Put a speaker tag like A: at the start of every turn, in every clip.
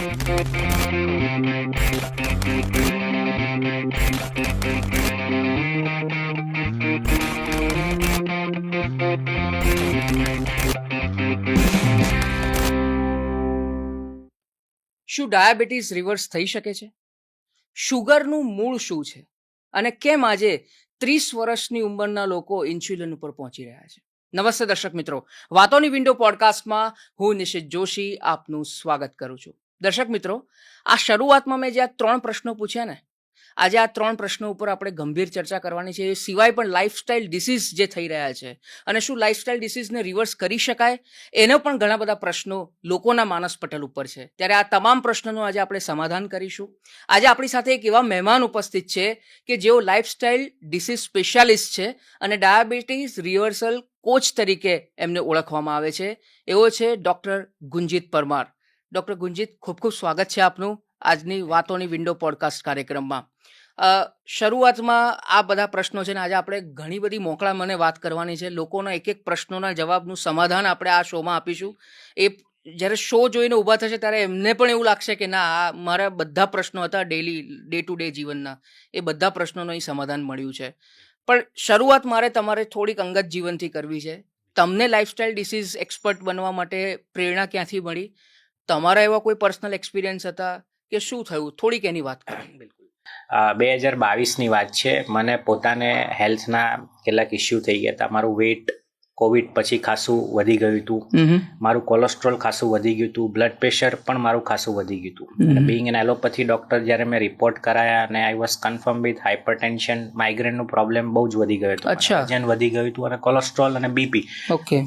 A: શું diabetes reverse થઈ શકે છે? શુગરનું મૂળ શું છે અને કેમ આજે 30 વર્ષની ઉંમરના લોકો ઇન્સ્યુલિન ઉપર પહોંચી રહ્યા છે? નમસ્તે દર્શક મિત્રો, વાતોની વિન્ડો પોડકાસ્ટમાં હું નિશિત જોશી આપનું સ્વાગત કરું છું. દર્શક મિત્રો, આ શરૂઆતમાં મેં જે આ 3 પ્રશ્નો પૂછ્યા ને, આજે આ 3 પ્રશ્નો ઉપર આપણે ગંભીર ચર્ચા કરવાની છે. એ સિવાય પણ લાઇફસ્ટાઇલ ડિસીઝ જે થઈ રહ્યા છે અને શું લાઇફસ્ટાઇલ ડિસીઝને રિવર્સ કરી શકાય, એનો પણ ઘણા બધા પ્રશ્નો લોકોના માનસ પટલ ઉપર છે. ત્યારે આ તમામ પ્રશ્નોનું આજે આપણે સમાધાન કરીશું. આજે આપણી સાથે એક એવા મહેમાન ઉપસ્થિત છે કે જેઓ લાઇફસ્ટાઇલ ડિસીઝ સ્પેશિયાલિસ્ટ છે અને ડાયાબિટીસ રિવર્સલ કોચ તરીકે એમને ઓળખવામાં આવે છે. એવો છે ડૉક્ટર ગુંજીત પરમાર. ડૉક્ટર ગુંજીત, ખૂબ ખૂબ સ્વાગત છે આપનું આજની વાતોની વિન્ડો પોડકાસ્ટ કાર્યક્રમમાં. શરૂઆતમાં આ બધા પ્રશ્નો છે ને, આજે આપણે ઘણી બધી મોકળા મને વાત કરવાની છે. લોકોના એક એક પ્રશ્નોના જવાબનું સમાધાન આપણે આ શોમાં આપીશું. એ જ્યારે શો જોઈને ઊભા થશે ત્યારે એમને પણ એવું લાગશે કે ના, આ મારા બધા પ્રશ્નો હતા ડે ટુ ડે જીવનના, એ બધા પ્રશ્નોનું અહીં સમાધાન મળ્યું છે. પણ શરૂઆત મારે તમારે થોડીક અંગત જીવનથી કરવી છે. તમને લાઇફસ્ટાઇલ ડિસીઝ એક્સપર્ટ બનવા માટે પ્રેરણા ક્યાંથી મળી? તમારા એવા કોઈ પર્સનલ એક્સપિરિયન્સ હતા કે શું થયું? થોડીક એની વાત કરો.
B: બિલકુલ. 2022ની વાત છે. મને પોતાને હેલ્થના કેટલાક ઇસ્યુ થઈ ગયા હતા. મારું વેઇટ કોવિડ પછી ખાસું વધી ગયું હતું. મારું કોલેસ્ટ્રોલ ખાસું વધી ગયું હતું. બ્લડ પ્રેશર પણ મારું ખાસું વધી ગયું હતું. બીઇંગ એન એલોપેથી ડોક્ટર, જ્યારે મેં રિપોર્ટ કરાયા અને I was confirm with hypertension, માઇગ્રેનનો પ્રોબ્લેમ બહુ જ વધી ગયો હતો. વજન વધી ગયું હતું અને કોલેસ્ટ્રોલ અને બીપી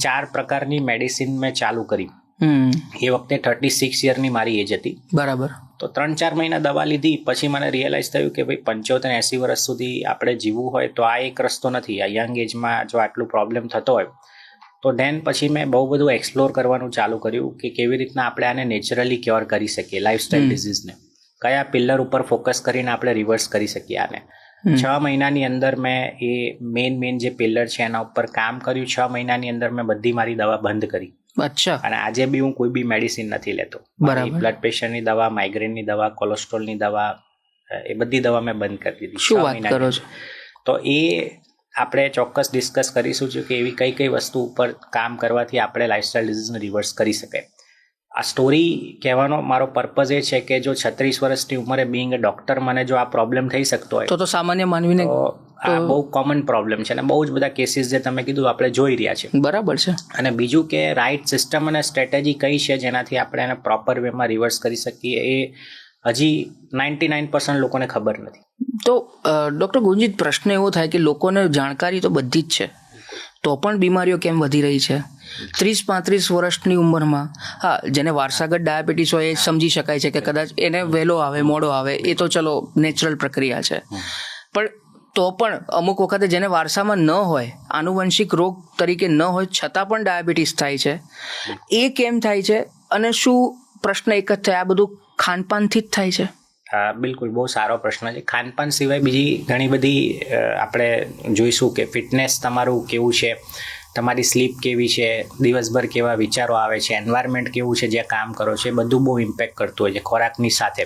B: 4 પ્રકારની મેડિસિન મેં ચાલુ કરી. એ વખતે 36 યરની મારી એજ હતી.
A: બરાબર.
B: તો 3-4 મહિના દવા લીધી પછી મને રિયલાઇઝ થયું કે ભાઈ 75-80 વર્ષ સુધી આપણે જીવવું હોય તો આ એક રસ્તો નથી. આ યંગ એજમાં જો આટલું પ્રોબ્લેમ થતો હોય તો ધેન પછી મેં બહુ બધું એક્સપ્લોર કરવાનું ચાલુ કર્યું કે કેવી રીતના આપણે આને નેચરલી ક્યોર કરી શકીએ, લાઇફસ્ટાઇલ ડિઝીઝને કયા પિલર ઉપર ફોકસ કરીને આપણે રિવર્સ કરી શકીએ આને. 6 મહિનાની અંદર મેં એ મેઇન જે પિલર છે એના ઉપર કામ કર્યું. 6 મહિનાની અંદર મેં બધી મારી દવા બંધ કરી.
A: અચ્છા.
B: અને આજે બી હું કોઈ બી મેડિસિન નથી લેતો. બ્લડ પ્રેશરની દવા, માઇગ્રેનની દવા, કોલેસ્ટ્રોલની દવા, એ બધી દવા મેં બંધ કરી દીધી.
A: શું વાત કરો છો?
B: તો એ આપણે ચોક્કસ ડિસ્કસ કરીશું કે એવી કઈ કઈ વસ્તુ ઉપર કામ કરવાથી આપણે લાઇફસ્ટાઇલ ડિઝીઝને રિવર્સ કરી શકાય. આ સ્ટોરી કહેવાનો મારો પર્પઝ એ છે કે જો 36 વર્ષની ઉંમરે બીઇંગ અ ડોક્ટર મને જો આ પ્રોબ્લેમ થઈ શકતો હોય
A: તો સામાન્ય માનવીને
B: આ બહુ કોમન પ્રોબ્લેમ છે અને બહુ જ બધા કેસીસ જે તમે કીધું આપણે જોઈ રહ્યા છે.
A: બરાબર છે.
B: અને બીજું કે રાઇટ સિસ્ટમ અને સ્ટ્રેટેજી કઈ છે જેનાથી આપણે એને પ્રોપર વેમાં રિવર્સ કરી શકીએ, એ હજી 99% લોકોને ખબર નથી.
A: તો ડૉક્ટર ગુંજીત, પ્રશ્ન એવો થાય કે લોકોને જાણકારી તો બધી જ છે, તો પણ બીમારીઓ કેમ વધી રહી છે? 30-35 વર્ષની ઉંમરમાં, હા, જેને વારસાગત ડાયાબિટીસ હોય એ સમજી શકાય છે કે કદાચ એને વહેલો આવે મોડો આવે, એ તો ચલો નેચરલ પ્રક્રિયા છે. પણ તો પણ અમુક વખતે જેને વારસામાં ન હોય, આનુવંશિક રોગ તરીકે ન હોય છતાં પણ ડાયાબિટીસ થાય છે, એ કેમ થાય છે? અને શું પ્રશ્ન એક જ થાય, આ બધું ખાનપાનથી જ થાય છે?
B: બિલકુલ, બહુ સારો પ્રશ્ન છે. ખાનપાન સિવાય બીજી ઘણી બધી આપણે જોઈશું કે ફિટનેસ તમારું કેવું છે, તમારી સ્લીપ કેવી છે, દિવસભર કેવા વિચારો આવે છે, એન્વાયરમેન્ટ કેવું છે જ્યાં કામ કરો છો, એ બધું બહુ ઇમ્પેક્ટ કરતું હોય છે ખોરાકની સાથે.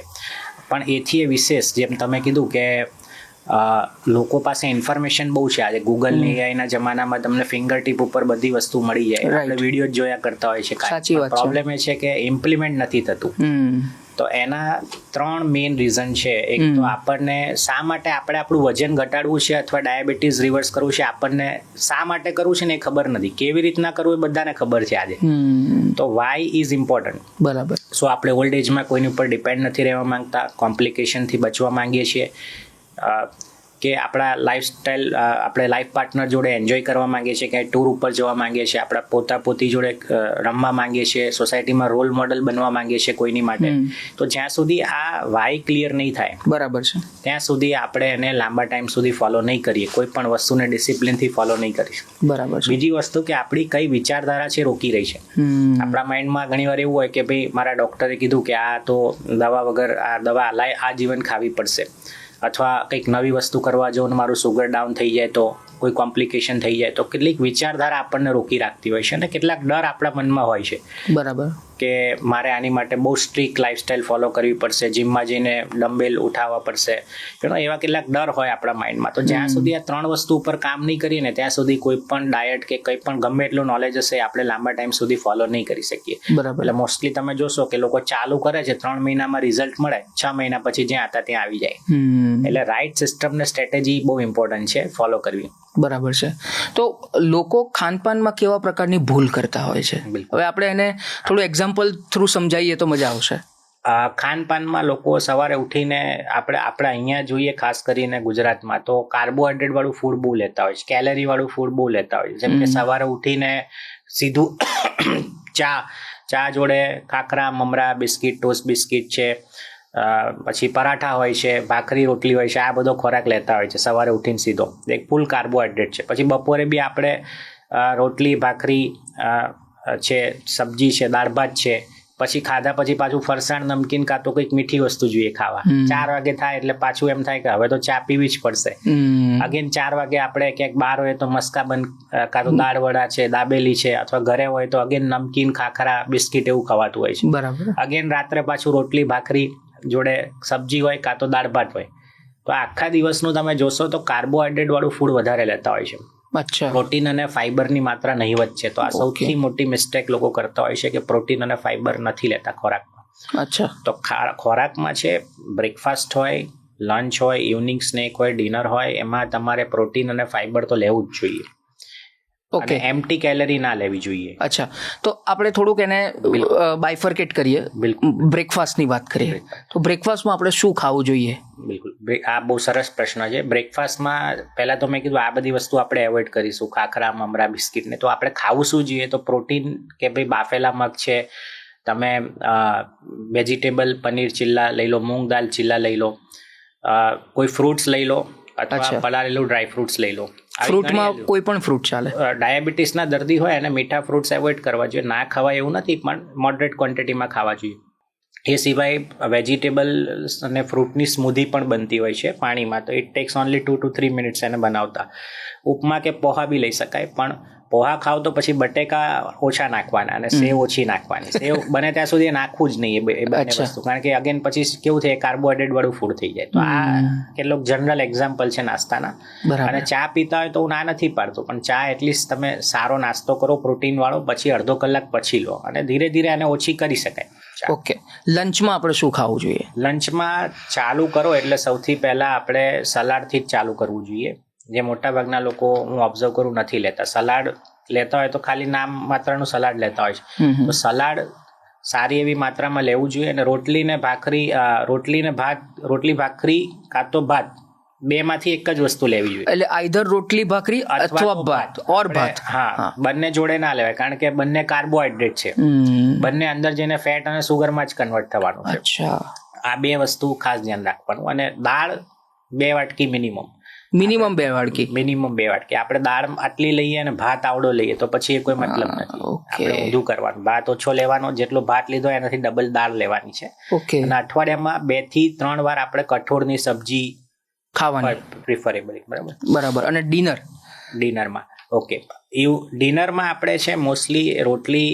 B: પણ એથી એ વિશેષ, જેમ તમે કીધું કે લોકો પાસે ઇન્ફોર્મેશન બહુ છે. આજે ગૂગલની એઆઈના જમાનામાં તમને ફિંગર ટીપ ઉપર બધી વસ્તુ મળી જાય. આપણે વિડીયો જોયા કરતા હોય છે. પ્રોબ્લેમ એ છે કે ઇમ્પ્લિમેન્ટ નથી થતું. તો એના 3 મેઇન રીઝન છે. એક તો આપણને શા માટે આપણે આપણું વજન ઘટાડવું છે અથવા ડાયાબિટીસ રિવર્સ કરવું છે, આપણને શા માટે કરવું છે ને એ ખબર નથી. કેવી રીતના કરવું એ બધાને ખબર છે આજે. તો વાય ઇઝ ઇમ્પોર્ટન્ટ.
A: બરાબર.
B: સો આપણે ઓલ્ડ એજમાં કોઈની ઉપર ડિપેન્ડ નથી રહેવા માંગતા, કોમ્પ્લિકેશનથી બચવા માંગીએ છીએ, કે આપણા લાઈફસ્ટાઈલ, આપણે લાઈફ પાર્ટનર જોડે એન્જોય કરવા માંગીએ છીએ, ક્યાંય ટૂર ઉપર જવા માંગીએ છીએ, આપણા પોતા પોતી જોડે રમવા માંગીએ છીએ, સોસાયટીમાં રોલ મોડલ બનવા માંગીએ છીએ કોઈની માટે. તો જ્યાં સુધી આ વાય ક્લિયર નહીં થાય,
A: બરાબર છે,
B: ત્યાં સુધી આપણે એને લાંબા ટાઈમ સુધી ફોલો નહીં કરીએ. કોઈ પણ વસ્તુને ડિસિપ્લિનથી ફોલો નહીં કરીશું.
A: બરાબર.
B: બીજી વસ્તુ કે આપણી કઈ વિચારધારા છે રોકી રહી છે. આપણા માઇન્ડમાં ઘણીવાર એવું હોય કે ભાઈ મારા ડોક્ટરે કીધું કે આ તો દવા વગર આ દવા આ જીવન ખાવી પડશે, અથવા કંઈક નવી વસ્તુ કરવા જો મારું સુગર ડાઉન થઈ જાય તો, કોઈ કોમ્પ્લિકેશન થઈ જાય તો, કેટલીક વિચારધારા આપણને રોકી રાખતી હોય છે અને કેટલાક ડર આપણા મનમાં હોય છે.
A: બરાબર.
B: કે મારે આની માટે બહુ સ્ટ્રિક્ટ લાઈફસ્ટાઈલ ફોલો કરવી પડશે, જીમમાં જઈને ડમ્બેલ ઉઠાવવા પડશે, એવા કેટલાક ડર હોય આપણા માઇન્ડમાં. તો જ્યાં સુધી આ 3 વસ્તુ ઉપર કામ નહીં કરીએ ને ત્યાં સુધી કોઈ પણ ડાયટ કે કંઈ પણ ગમે એટલું નોલેજ હશે આપણે લાંબા ટાઈમ સુધી ફોલો નહીં કરી શકીએ.
A: બરાબર.
B: એટલે મોસ્ટલી તમે જોશો કે લોકો ચાલુ કરે છે, 3 મહિનામાં રિઝલ્ટ મળે, 6 મહિના પછી જ્યાં હતા ત્યાં આવી જાય. એટલે રાઈટ સિસ્ટમ ને સ્ટ્રેટેજી બહુ ઇમ્પોર્ટન્ટ છે ફોલો કરવી.
A: બરાબર છે. તો લોકો ખાનપાનમાં કેવા પ્રકારની ભૂલ કરતા હોય છે? હવે આપણે એને થોડું એક્ઝામ્પલ થ્રુ સમજાવીએ તો મજા આવશે.
B: ખાનપાનમાં લોકો સવારે ઉઠીને આપણે અહીંયા જોઈએ, ખાસ કરીને ગુજરાતમાં તો કાર્બોહાઈડ્રેટ વાળું ફૂડ બહુ લેતા હોય છે, કેલરી વાળું ફૂડ બહુ લેતા હોય છે. જેમ કે સવારે ઉઠીને સીધું ચા જોડે ખાખરા, મમરા, બિસ્કિટ, ટોસ્ટ બિસ્કિટ છે, પછી પરાઠા હોય છે, ભાખરી રોટલી હોય છે, આ બધો ખોરાક લેતા હોય છે સવારે ઉઠીને સીધો. એક ફૂલ કાર્બોહાઈડ્રેટ છે. પછી બપોરે બી આપણે રોટલી, ભાખરી છે, સબ્જી છે, દાળ ભાત છે. પછી ખાધા પછી પાછું ફરસાણ, નમકીન કાં તો કંઈક મીઠી વસ્તુ જોઈએ ખાવા. 4 વાગે થાય એટલે પાછું એમ થાય કે હવે તો ચા પીવી જ પડશે. અગેન 4 વાગે આપણે ક્યાંક બહાર હોય તો મસ્કાબન કાં તો દાળ વડા છે, દાબેલી છે, અથવા ઘરે હોય તો અગેન નમકીન, ખાખરા, બિસ્કિટ એવું ખવાતું હોય છે.
A: બરાબર.
B: અગેન રાત્રે પાછું રોટલી, ભાખરી જોડે સબ્જી હોય કાં તો દાળ ભાત હોય. તો આખા દિવસનું તમે જોશો તો કાર્બોહાઈડ્રેટ વાળું ફૂડ વધારે લેતા હોય છે.
A: અચ્છા.
B: પ્રોટીન અને ફાઈબરની માત્રા નહીવત છે. તો આ સૌથી મોટી મિસ્ટેક લોકો કરતા હોય છે કે પ્રોટીન અને ફાઈબર નથી લેતા ખોરાકમાં.
A: અચ્છા.
B: તો ખોરાકમાં છે, બ્રેકફાસ્ટ હોય, લંચ હોય, ઇવનિંગ સ્નેક હોય, ડિનર હોય, એમાં તમારે પ્રોટીન અને ફાઈબર તો લેવું જ જોઈએ.
A: ઓકે.
B: એમ્પ્ટી કેલરી ના લેવી જોઈએ.
A: અચ્છા, તો આપણે થોડુંક એને બાયફર્કેટ કરીએ.
B: બિલકુલ.
A: બ્રેકફાસ્ટની વાત કરીએ તો બ્રેકફાસ્ટમાં આપણે શું ખાવું જોઈએ?
B: બિલકુલ, આ બહુ સરસ પ્રશ્ન છે. બ્રેકફાસ્ટમાં પહેલા તો મેં કીધું આ બધી વસ્તુ આપણે એવોઇડ કરીશું, ખાખરા, મમરા, બિસ્કિટ ને. તો આપણે ખાવું શું જોઈએ? તો પ્રોટીન કે ભાઈ બાફેલા મગ છે, તમે વેજીટેબલ પનીર ચિલ્લા લઈ લો, મૂંગ દાલ ચિલ્લા લઈ લો, કોઈ ફ્રૂટ્સ લઈ લો, અથવા પલાળેલું ડ્રાય ફ્રૂટ્સ લઈ લો.
A: ફ્રૂટમાં કોઈ પણ ફ્રૂટ ચાલે.
B: ડાયાબિટીસના દર્દી હોય અને મીઠા ફ્રૂટ્સ એવોઇડ કરવા જોઈએ. ના ખવાય એવું નથી, પણ મોડરેટ ક્વોન્ટિટીમાં ખાવા જોઈએ. એ સિવાય વેજીટેબલ્સ અને ફ્રૂટની સ્મૂધી પણ બનતી હોય છે પાણીમાં. તો it tax only 2 to 3 minutes એને બનાવતા. ઉપમા કે પોહા બી લઈ શકાય, પણ પોહા ખાવ તો પછી બટેકા ઓછા નાખવાના અને સેવ ઓછી નાખવાની. સેવ બને ત્યાં સુધી નાખવું જ નહીં એ બંને વસ્તુ, કારણ કે અગેન પછી કેવું થાય, કાર્બોહાઈડ્રેટ વાળું ફૂડ થઈ જાય. તો આ કેટલોક જનરલ એક્ઝામ્પલ છે નાસ્તાના. અને ચા પીતા હોય તો હું ના નથી પાડતો, પણ ચા એટલીસ્ટ તમે સારો નાસ્તો કરો પ્રોટીન વાળો, પછી અડધો કલાક પછી લો, અને ધીરે ધીરે આને ઓછી કરી શકાય.
A: ઓકે. લંચમાં આપણે શું ખાવું જોઈએ?
B: લંચમાં ચાલુ કરો એટલે સૌથી પહેલા આપણે સલાડથી જ ચાલુ કરવું જોઈએ. જે મોટાભાગના લોકો હું ઓબ્ઝર્વ કરું નથી લેતા. સલાડ લેતા હોય તો ખાલી નામ માત્રનું સલાડ લેતા હોય છે. તો સલાડ સારી એવી માત્રામાં લેવું જોઈએ. અને રોટલી ભાખરી કાં તો ભાત, 2 માંથી એક જ વસ્તુ લેવી જોઈએ.
A: એટલે આઈધર રોટલી ભાખરી અથવા ભાત ઓર ભાત.
B: હા, બંને જોડે ના લેવાય, કારણ કે બંને કાર્બોહાઈડ્રેટ છે. બંને અંદર જઈને ફેટ અને સુગરમાં જ કન્વર્ટ થવાનું છે.
A: અચ્છા.
B: આ 2 વસ્તુ ખાસ ધ્યાન રાખવાનું. અને દાળ 2 વાટકી મિનિમમ
A: 2 વાટકી.
B: મિનિમમ 2 વાટકી. આપણે દાળ આટલી લઈએ અને ભાત આવડો લઈએ તો પછી એ કોઈ મતલબ નથી. આપણે ઊંધું કરવાનું. ભાત ઓછો લેવાનો, જેટલો ભાત લીધો એનાથી ડબલ દાળ લેવાની છે.
A: ઓકે. અને
B: અઠવાડિયામાં 2 થી 3 વાર આપણે કઠોળની સબ્જી ખાવાની પ્રિફરેબલી.
A: બરાબર. અને ડિનરમાં
B: ઓકે, ડિનરમાં આપણે છે મોસ્ટલી રોટલી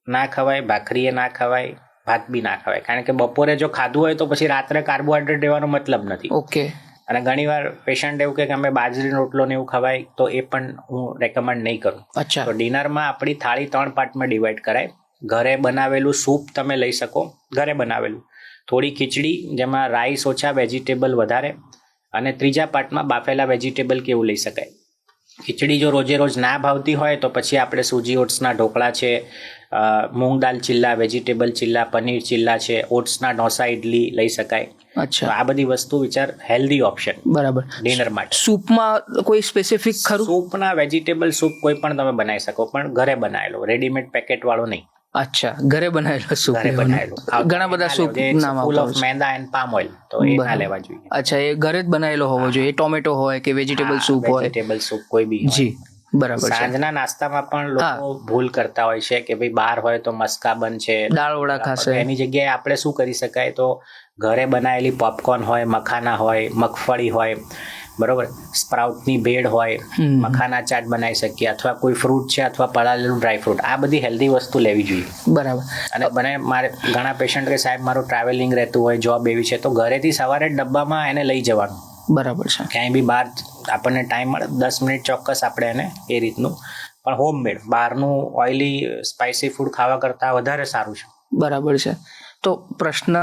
B: ના ખવાય, ભાખરીએ ના ખવાય, ભાત બી ના ખવાય, કારણ કે બપોરે જો ખાધું હોય તો પછી રાત્રે કાર્બોહાઈડ્રેટ લેવાનો મતલબ નથી.
A: ઓકે.
B: અને ઘણીવાર પેશન્ટ એવું કે અમે બાજરીનો રોટલો ને એવું ખવાય, તો એ પણ હું રેકમેન્ડ નહીં કરું.
A: અચ્છા.
B: તો ડિનરમાં આપણી થાળી 3 પાર્ટમાં ડિવાઈડ કરાય. ઘરે બનાવેલું સૂપ તમે લઈ શકો, ઘરે બનાવેલું, થોડી ખીચડી જેમાં રાઈસ ઓછા, વેજીટેબલ વધારે, અને ત્રીજા પાર્ટમાં બાફેલા વેજીટેબલ કેવું લઈ શકાય. ખીચડી જો રોજે રોજ ના ભાવતી હોય તો પછી આપણે સૂજી ઓટ્સના ઢોકળા છે, મૂંગ દાલ ચિલ્લા, વેજીટેબલ ચિલ્લા, પનીર ચિલ્લા છે, ઓટ્સના ઢોસા, ઇડલી લઈ શકાય.
A: અચ્છા.
B: આ બધી વસ્તુ વિચાર હેલ્ધી ઓપ્શન.
A: બરાબર.
B: ડિનર માટે.
A: સૂપમાં કોઈ સ્પેસિફિક ખરું?
B: સૂપના વેજીટેબલ સૂપ કોઈ પણ તમે બનાવી શકો, પણ ઘરે બનાવેલો, રેડીમેડ પેકેટ વાળો નહીં.
A: અચ્છા, ઘરે બનાવેલો સૂપ.
B: ઘરે બનાવેલો.
A: ઘણા બધા સૂપ નામ
B: full of maida and palm oil, તો એ ના લેવા જોઈએ.
A: અચ્છા, એ ઘરે જ બનાવેલો હોવો જોઈએ. ટોમેટો હોય કે વેજીટેબલ સૂપ હોય.
B: વેજીટેબલ સૂપ કોઈ બી.
A: જી, બરાબર.
B: સાંજના નાસ્તામાં પણ લોકો ભૂલ કરતા હોય છે કે ભાઈ બહાર હોય તો મસ્કાબન છે,
A: દાળ વડા ખાશે.
B: એની જગ્યાએ આપણે શું કરી શકાય, તો ઘરે બનાવેલી પોપકોર્ન હોય, મખાના હોય, મગફળી હોય, બરોબર, સ્પ્રાઉટની ભેળ હોય, મખાના ચાટ બનાવી શકીએ, અથવા કોઈ ફ્રૂટ છે અથવા પલાળેલું ડ્રાયફ્રૂટ, આ બધી હેલ્ધી વસ્તુ લેવી જોઈએ.
A: બરાબર.
B: અને મારે ઘણા પેશન્ટ કે સાહેબ મારું ટ્રાવેલિંગ રહેતું હોય, જોબ એવી છે, તો ઘરેથી સવારે ડબ્બામાં એને લઈ જવાનું.
A: બરાબર છે.
B: ક્યાંય બી બહાર આપણને ટાઈમ મળે 10 મિનિટ ચોક્કસ આપણે એને એ રીતનું, પણ હોમમેડ, બહારનું ઓઇલી સ્પાઇસી ફૂડ ખાવા કરતાં વધારે સારું છે.
A: બરાબર છે. તો પ્રશ્ન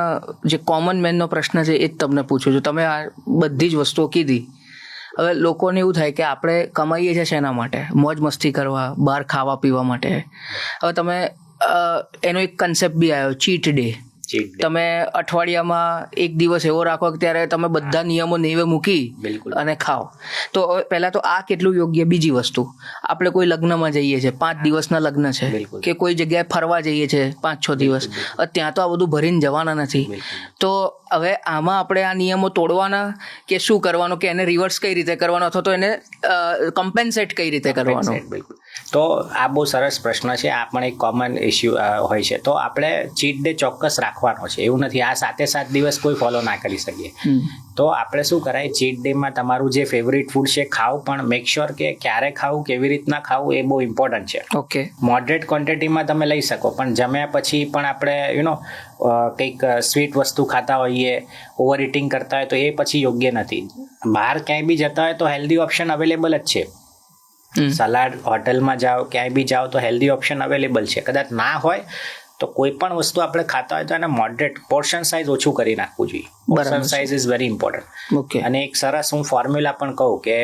A: જે કોમન મેનનો પ્રશ્ન છે એ જ તમને પૂછું છું. તમે આ બધી જ વસ્તુઓ કીધી. હવે લોકોને એવું થાય કે આપણે કમાઈએ છીએ શેના માટે? મોજ મસ્તી કરવા, બહાર ખાવા પીવા માટે. હવે તમે એનો એક કન્સેપ્ટ બી આવ્યો, ચીટ ડે. તમે અઠવાડિયામાં એક દિવસ એવો રાખો કે ત્યારે તમે બધા નિયમો નેવે મૂકી અને ખાઓ. તો પહેલા તો આ કેટલું યોગ્ય? બીજી વસ્તુ, આપણે કોઈ લગ્નમાં જઈએ છીએ, 5 દિવસના લગ્ન છે, કે કોઈ જગ્યાએ ફરવા જઈએ છીએ 5-6 દિવસ, ત્યાં તો આ બધું ભરીને જવાના નથી. તો હવે આમાં આપણે આ નિયમો તોડવાના કે શું કરવાનું, કે એને રિવર્સ કઈ રીતે કરવાનો, અથવા તો એને કમ્પેન્સેટ કઈ રીતે કરવાનો?
B: તો આ બહુ સરસ પ્રશ્ન છે. આ પણ એક કોમન ઇસ્યુ હોય છે. તો આપણે ચીટ ડે ચોક્કસ રાખવાનો છે, એવું નથી આ 7 દિવસ કોઈ ફોલો ના કરી શકીએ. તો આપણે શું કરાય, ચીટ ડેમાં તમારું જે ફેવરિટ ફૂડ છે ખાવ, પણ મેક શ્યોર કે ક્યારે ખાવું, કેવી રીતના ખાવું, એ બહુ ઇમ્પોર્ટન્ટ છે.
A: ઓકે. મોડરેટ
B: ક્વોન્ટિટીમાં તમે લઈ શકો, પણ જમ્યા પછી પણ આપણે કંઈક સ્વીટ વસ્તુ ખાતા હોઈએ, ઓવર ઇટિંગ કરતા હોય, તો એ પછી યોગ્ય નથી. બહાર ક્યાંય બી જતા હોય તો હેલ્ધી ઓપ્શન અવેલેબલ જ છે. સલાડ, હોટલમાં જાઓ, ક્યાંય બી જાઓ તો હેલ્ધી ઓપ્શન અવેલેબલ છે. કદાચ ના હોય તો કોઈ પણ વસ્તુ આપણે ખાતા હોય તો એને મોડરેટ, પોર્શન સાઇઝ ઓછું કરી નાખવું જોઈએ. Portion size is very important. અને એક સરસ હું ફોર્મ્યુલા પણ કહું કે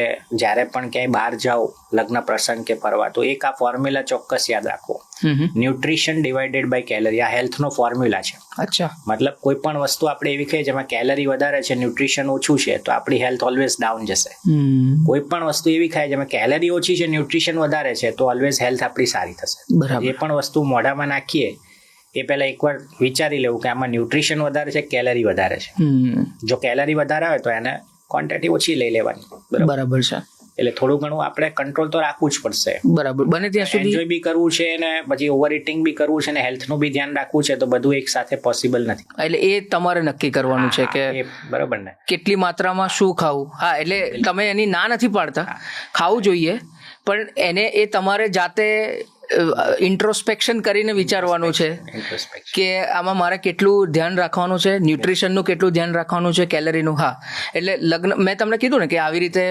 B: જ્યારે પણ ક્યાંય બહાર જાઓ, લગ્ન પ્રસંગ કે ફરવા, તો એક આ ફોર્મ્યુલા ચોક્કસ યાદ રાખો, ન્યુટ્રિશન ડિવાઇડેડ બાય કેલરી. આ હેલ્થનો ફોર્મ્યુલા છે.
A: અચ્છા.
B: મતલબ કોઈ પણ વસ્તુ આપણે એવી ખાઈએ જેમાં કેલરી વધારે છે, ન્યુટ્રિશન ઓછું છે, તો આપણી હેલ્થ ઓલવેઝ ડાઉન જશે. કોઈ પણ વસ્તુ એવી ખાય જેમાં કેલરી ઓછી છે, ન્યુટ્રિશન વધારે છે, તો ઓલવેઝ હેલ્થ આપણી સારી થશે. એ પણ વસ્તુ મોઢામાં નાખીએ એ પહેલા એકવાર વિચારી લેવું કે આમાં ન્યુટ્રિશન વધારે છે, કેલરી વધારે છે. જો કેલરી વધારે હોય તો એને ક્વોન્ટિટી ઓછી લઈ લેવાની.
A: બરાબર છે.
B: એટલે થોડું ઘણું આપણે કંટ્રોલ તો રાખવું જ પડશે.
A: બરાબર. બને ત્યાં સુધી
B: એન્જોય બી કરવું છે ને પછી ઓવર ઇટિંગ બી કરવું છે ને હેલ્થનું બી ધ્યાન રાખવું છે, તો બધું એક સાથે પોસિબલ નથી.
A: એટલે એ તમારે નક્કી કરવાનું છે કે
B: બરાબર ને, કેટલી
A: માત્રામાં શું ખાવું. હા, એટલે તમે એની ના નથી પાડતા, ખાવું જોઈએ, પણ એને એ તમારે જાતે ઇન્ટ્રોસ્પેક્શન કરીને વિચારવાનું છે કે આમાં મારે કેટલું ધ્યાન રાખવાનું છે, ન્યુટ્રિશનનું કેટલું ધ્યાન રાખવાનું છે, કેલરીનું. હા, એટલે લગ્ન, મેં તમને કીધું ને કે આવી રીતે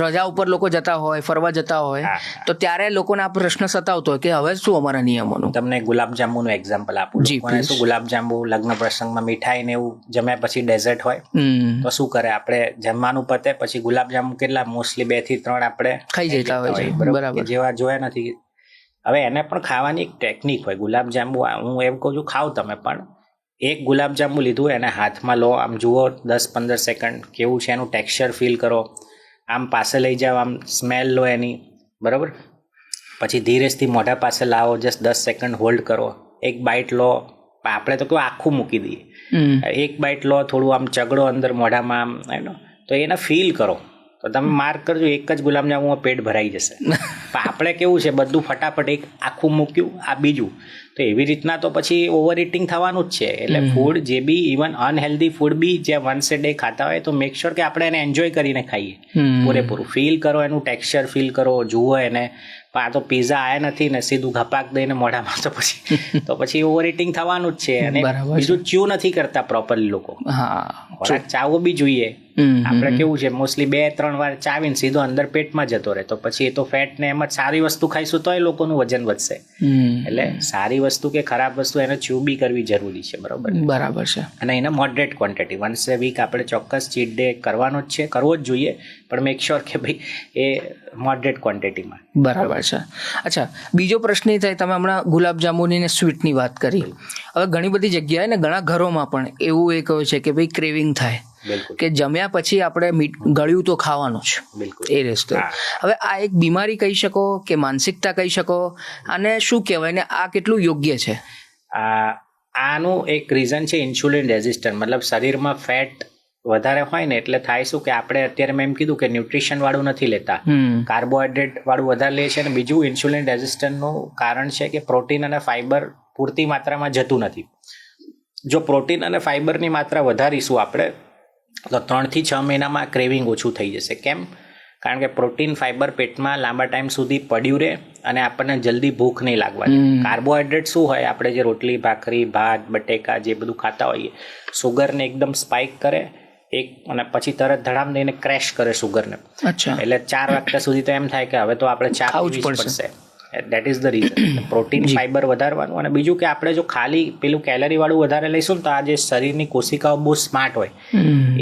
A: રજા ઉપર લોકો જતા હોય, ફરવા જતા હોય, તો ત્યારે લોકોને આ પ્રશ્ન સતાવતો હોય કે હવે શું અમારા નિયમોનું.
B: તમને ગુલાબજાંબુનું એક્ઝામ્પલ આપું. શું ગુલાબજાંબુ લગ્ન પ્રસંગમાં મીઠાઈ ને એવું જમ્યા પછી ડેઝર્ટ હોય, તો શું કરે, આપણે જમવાનું પતે પછી ગુલાબજાંબુ કેટલા મોસ્ટલી 2 થી 3 આપણે ખાઈ જતા હોય છે. બરાબર. જેવા જોયા નથી. હવે એને પણ ખાવાની એક ટેકનિક હોય. ગુલાબજાંબુ હું એમ કહું છું, ખાવ તમે, પણ એક ગુલાબજાંબુ લીધું, એને હાથમાં લો, આમ જુઓ 10-15 સેકન્ડ કેવું છે, એનું ટેક્સચર ફીલ કરો, આમ પાસે લઈ જાઓ, આમ સ્મેલ લો એની, બરાબર. પછી ધીરેજથી મોઢા પાસે લાવો, જસ્ટ 10 સેકન્ડ હોલ્ડ કરો, એક બાઇટ લો. આપણે તો કેવું આખું મૂકી દઈએ, એક બાઇટ લો, થોડું આમ ચગડો અંદર મોઢામાં, આમ તો એને ફીલ કરો. તો તમે માર્ક કરજો, એક જ ગુલાબજાંબુમાં પેટ ભરાઈ જશે. પણ આપણે કેવું છે, બધું ફટાફટ એક આખું મૂક્યું, આ બીજું, તો એવી રીતના તો પછી ઓવર ઇટિંગ થવાનું જ છે. એટલે ફૂડ જે બી, ઇવન અનહેલ્ધી ફૂડ બી જે વન્સ એ ડે ખાતા હોય, તો મેક શ્યોર કે આપણે એને એન્જોય કરીને ખાઈએ પૂરેપૂરું. ફીલ કરો, એનું ટેક્સચર ફીલ કરો, જુઓ એને. પણ આ તો પીઝા આયા નથી ને સીધું ઘપાક દઈને મોઢામાં, તો પછી ઓવર ઇટિંગ થવાનું જ છે. અને બીજું ચ્યુ નથી કરતા પ્રોપરલી લોકો. ખોરાક ચાવવો બી જોઈએ. આપણે કેવું છે, મોસ્ટલી 2-3 વાર ચાવીને સીધો અંદર પેટમાં જતો રહે, તો પછી એ તો ફેટ ને એમ જ સારી વસ્તુ ખાઈશું તો એ લોકોનું વજન વધશે. એટલે સારી વસ્તુ કે ખરાબ વસ્તુ એને ચ્યુ બી કરવી જરૂરી છે. બરાબર છે. અને એને મોડરેટ ક્વોન્ટિટી, વન્સ એ વીક આપણે ચોક્કસ ચીટ ડે કરવાનો જ છે, કરવો જ જોઈએ, પણ મેક શ્યોર કે ભાઈ એ મોડરેટ ક્વોન્ટિટીમાં.
A: બરાબર છે. અચ્છા, બીજો પ્રશ્ન એ થાય, તમે હમણાં ગુલાબજાંબુની ને સ્વીટની વાત કરી. હવે ઘણી બધી જગ્યાએ ને ઘણા ઘરોમાં પણ એવું એક હોય છે કે ભાઈ ક્રેવિંગ થાય કે જમ્યા પછી આપણે ગળ્યું તો ખાવાનું જ એ રેસ્તો. હવે આ એક બીમારી કહી શકો કે માનસિકતા કહી શકો, અને શું કહેવાય ને, આ કેટલું યોગ્ય છે?
B: આનું એક રીઝન છે ઇન્સ્યુલિન રેઝિસ્ટન્ટ. મતલબ શરીરમાં ફેટ વધારે હોય ને એટલે થાય શું કે આપણે અત્યારે મેં એમ કીધું કે ન્યુટ્રિશન વાળું નથી લેતા, કાર્બોહાઈડ્રેટ વાળું વધારે લે છે. અને બીજું ઇન્સ્યુલિન રેઝિસ્ટન્ટનું કારણ છે કે પ્રોટીન અને ફાઈબર પૂરતી માત્રામાં જતું નથી. જો પ્રોટીન અને ફાઈબરની માત્રા વધારીશું આપણે, તો 3 થી 6 મહિનામાં ક્રેવિંગ ઓછું થઈ જશે. કેમ? કારણ કે પ્રોટીન ફાઈબર પેટમાં લાંબા ટાઈમ સુધી પડ્યું રહે અને આપણને જલ્દી ભૂખ નહીં લાગવાની. કાર્બોહાઈડ્રેટ શું હોય, આપણે જે રોટલી ભાખરી ભાત બટેકા જે બધું ખાતા હોઈએ, સુગરને એકદમ સ્પાઇક કરે અને પછી તરત ધડામ દઈને ક્રેશ કરે સુગરને. એટલે 4 વાગ્યા સુધી તો એમ થાય કે હવે તો આપણે ચા પીવી જ પડશે. That is the reason. Protein fibre વધારવાનું. અને બીજું કે આપણે જો ખાલી પેલું કેલરી વાળું વધારે લઈશું ને તો આ જે શરીરની કોશિકાઓ બહુ સ્માર્ટ હોય,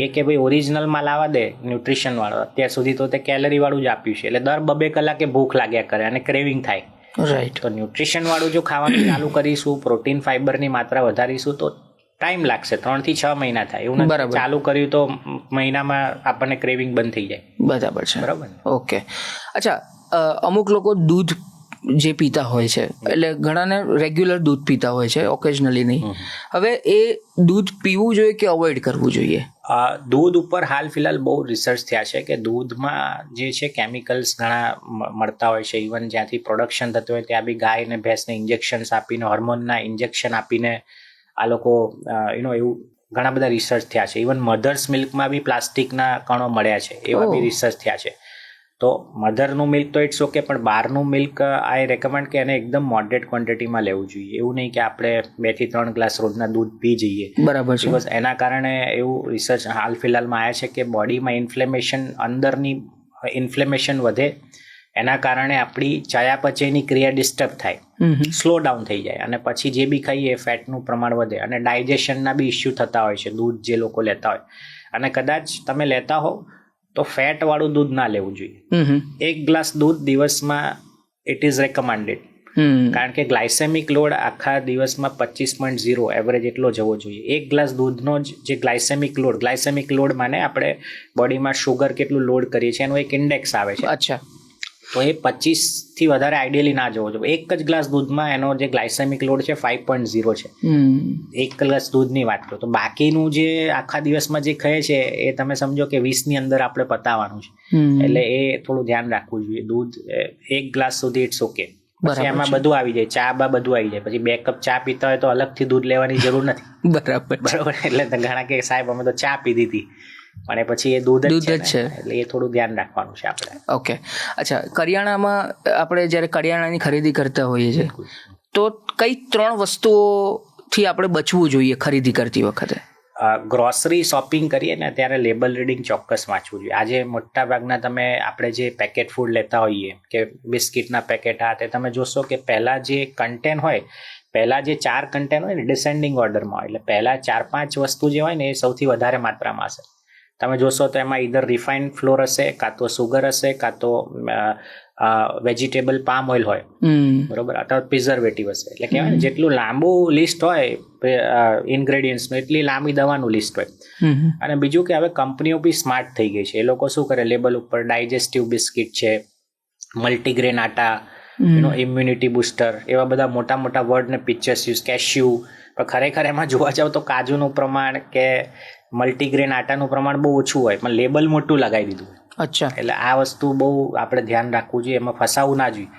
B: એ કે ભાઈ ઓરિજિનલમાં લાવવા દે ન્યુટ્રિશન વાળો, અત્યાર સુધી તો તે કેલરી વાળું જ આપ્યું છે. એટલે દર 2 કલાકે ભૂખ લાગ્યા કરે અને ક્રેવિંગ થાય.
A: રાઈટ.
B: તો ન્યુટ્રિશન વાળું જો ખાવાનું ચાલુ કરીશું, પ્રોટીન ફાઈબરની માત્રા વધારીશું તો ટાઈમ લાગશે. 3 થી 6 મહિના થાય. એવું નથી ચાલુ કર્યું તો મહિનામાં આપણને ક્રેવિંગ બંધ થઈ જાય.
A: બરાબર છે.
B: બરાબર.
A: ઓકે. અચ્છા, અમુક લોકો દૂધ જે પીતા હોય છે, એટલે ઘણાને રેગ્યુલર દૂધ પીતા હોય છે, ઓકેઝનલી નહીં. હવે એ દૂધ પીવું જોઈએ કે અવોઇડ કરવું જોઈએ?
B: દૂધ ઉપર હાલ ફિલહાલ બહુ રિસર્ચ થયા છે કે દૂધમાં જે છે કેમિકલ્સ ઘણા મળતા હોય છે. ઇવન જ્યાંથી પ્રોડક્શન થતું હોય ત્યાં બી ગાય અને ભેંસને ઇન્જેક્શન્સ આપીને, હોર્મોનના ઇન્જેક્શન આપીને આ લોકો એવું ઘણા બધા રિસર્ચ થયા છે. ઇવન મધર્સ મિલ્કમાં બી પ્લાસ્ટિકના કણો મળ્યા છે, એવા બી રિસર્ચ થયા છે. તો મધરનું મિલ્ક તો ઇટ્સ ઓકે, પણ બહારનું મિલ્ક આઈ રેકમેન્ડ કે એને એકદમ મોડરેટ ક્વોન્ટિટીમાં લેવું જોઈએ. એવું નહીં કે આપણે 2 થી 3 ગ્લાસ રોજના દૂધ પી જઈએ.
A: બરાબર છે.
B: બિકોઝ એના કારણે એવું રિસર્ચ હાલ ફિલહાલમાં આવ્યા છે કે બોડીમાં ઇન્ફ્લેમેશન, અંદરની ઇન્ફ્લેમેશન વધે, એના કારણે આપણી ચયાપચયની ક્રિયા ડિસ્ટર્બ થાય, સ્લો ડાઉન થઈ જાય અને પછી જે બી ખાઈએ ફેટનું પ્રમાણ વધે અને ડાયજેશનના બી ઇસ્યુ થતા હોય છે દૂધ જે લોકો લેતા હોય. અને કદાચ તમે લેતા હો તો ફેટ વાળું દૂધ ના લેવું જોઈએ. 1 ગ્લાસ દૂધ દિવસમાં ઇટ ઇઝ રેકમેન્ડેડ. કારણ કે ગ્લાયસેમિક લોડ આખા દિવસમાં 25.0 એવરેજ એટલો જવો જોઈએ. 1 ગ્લાસ દૂધનો જે ગ્લાયસેમિક લોડ માને આપણે બોડીમાં શુગર કેટલું લોડ કરીએ છીએ એનો એક ઇન્ડેક્સ આવે છે.
A: અચ્છા.
B: તો એ 25 થી વધારે આઈડિયલી ના જવો જોઈએ. 1 જ ગ્લાસ દૂધમાં એનો જે ગ્લાયસેમિક લોડ છે 5.0 છે. 1 ગ્લાસ દૂધની વાત કરો તો બાકીનું જે આખા દિવસમાં જે ખાય છે એ તમે સમજો કે 20 ની અંદર આપણે પતાવવાનું છે. એટલે એ થોડું ધ્યાન રાખવું જોઈએ. દૂધ 1 ગ્લાસ સુધી ઇટ્સ ઓકે. પછી એમાં બધું આવી જાય, ચા બા બધું આવી જાય. પછી 2 કપ ચા પીતા હોય તો અલગથી દૂધ લેવાની જરૂર નથી.
A: બરાબર.
B: એટલે ઘણા કે સાહેબ અમે તો ચા પીધી હતી, પણ પછી એ દૂધ જ છે. એટલે એ થોડું ધ્યાન રાખવાનું છે આપણે.
A: ઓકે. અચ્છા, કરિયાણામાં આપણે જ્યારે કરિયાણાની ખરીદી કરતા હોઈએ છીએ તો કઈ 3 વસ્તુઓથી આપણે બચવું જોઈએ ખરીદી કરતી વખતે?
B: ગ્રોસરી શોપિંગ કરીએ ને ત્યારે લેબલ રીડિંગ ચોક્કસ વાંચવું જોઈએ. આજે મોટા ભાગના તમે આપણે જે પેકેટ ફૂડ લેતા હોઈએ કે બિસ્કિટના પેકેટ આ તે તમે જોશો કે પહેલાં જે કન્ટેન્ટ હોય, પહેલાં જે 4 કન્ટેન્ટ હોય ને ડિસેન્ડિંગ ઓર્ડરમાં હોય, એટલે પહેલાં 4-5 વસ્તુ જે હોય ને એ સૌથી વધારે માત્રામાં હશે. તમે જોશો તો એમાં ઈધર રિફાઇન્ડ ફ્લોર હશે, કાં તો સુગર હશે, કાં તો વેજીટેબલ પામ ઓઇલ હોય, બરોબર, અથવા પ્રિઝર્વેટિવ હશે. એટલે કહેવાય ને જેટલું લાંબુ લિસ્ટ હોય ઇન્ગ્રેડિયન્ટ્સનું એટલી લાંબી દવાનું લિસ્ટ હોય. અને બીજું કે હવે કંપનીઓ બી સ્માર્ટ થઈ ગઈ છે. એ લોકો શું કરે, લેબલ ઉપર ડાયજેસ્ટિવ બિસ્કિટ છે, મલ્ટીગ્રેન આટા, ઇમ્યુનિટી બુસ્ટર, એવા બધા મોટા મોટા વર્ડ ને પિક્ચર્સ યુઝ, કેશ્યુ. પણ ખરેખર એમાં જોવા જાવ તો કાજુનું પ્રમાણ કે મલ્ટીગ્રેન આટાનું પ્રમાણ બહુ ઓછું હોય, પણ લેબલ મોટું લગાવી દીધું.
A: અચ્છા.
B: એટલે આ વસ્તુ બહુ આપણે ધ્યાન રાખવું જોઈએ, એમાં ફસાવું ના જોઈએ.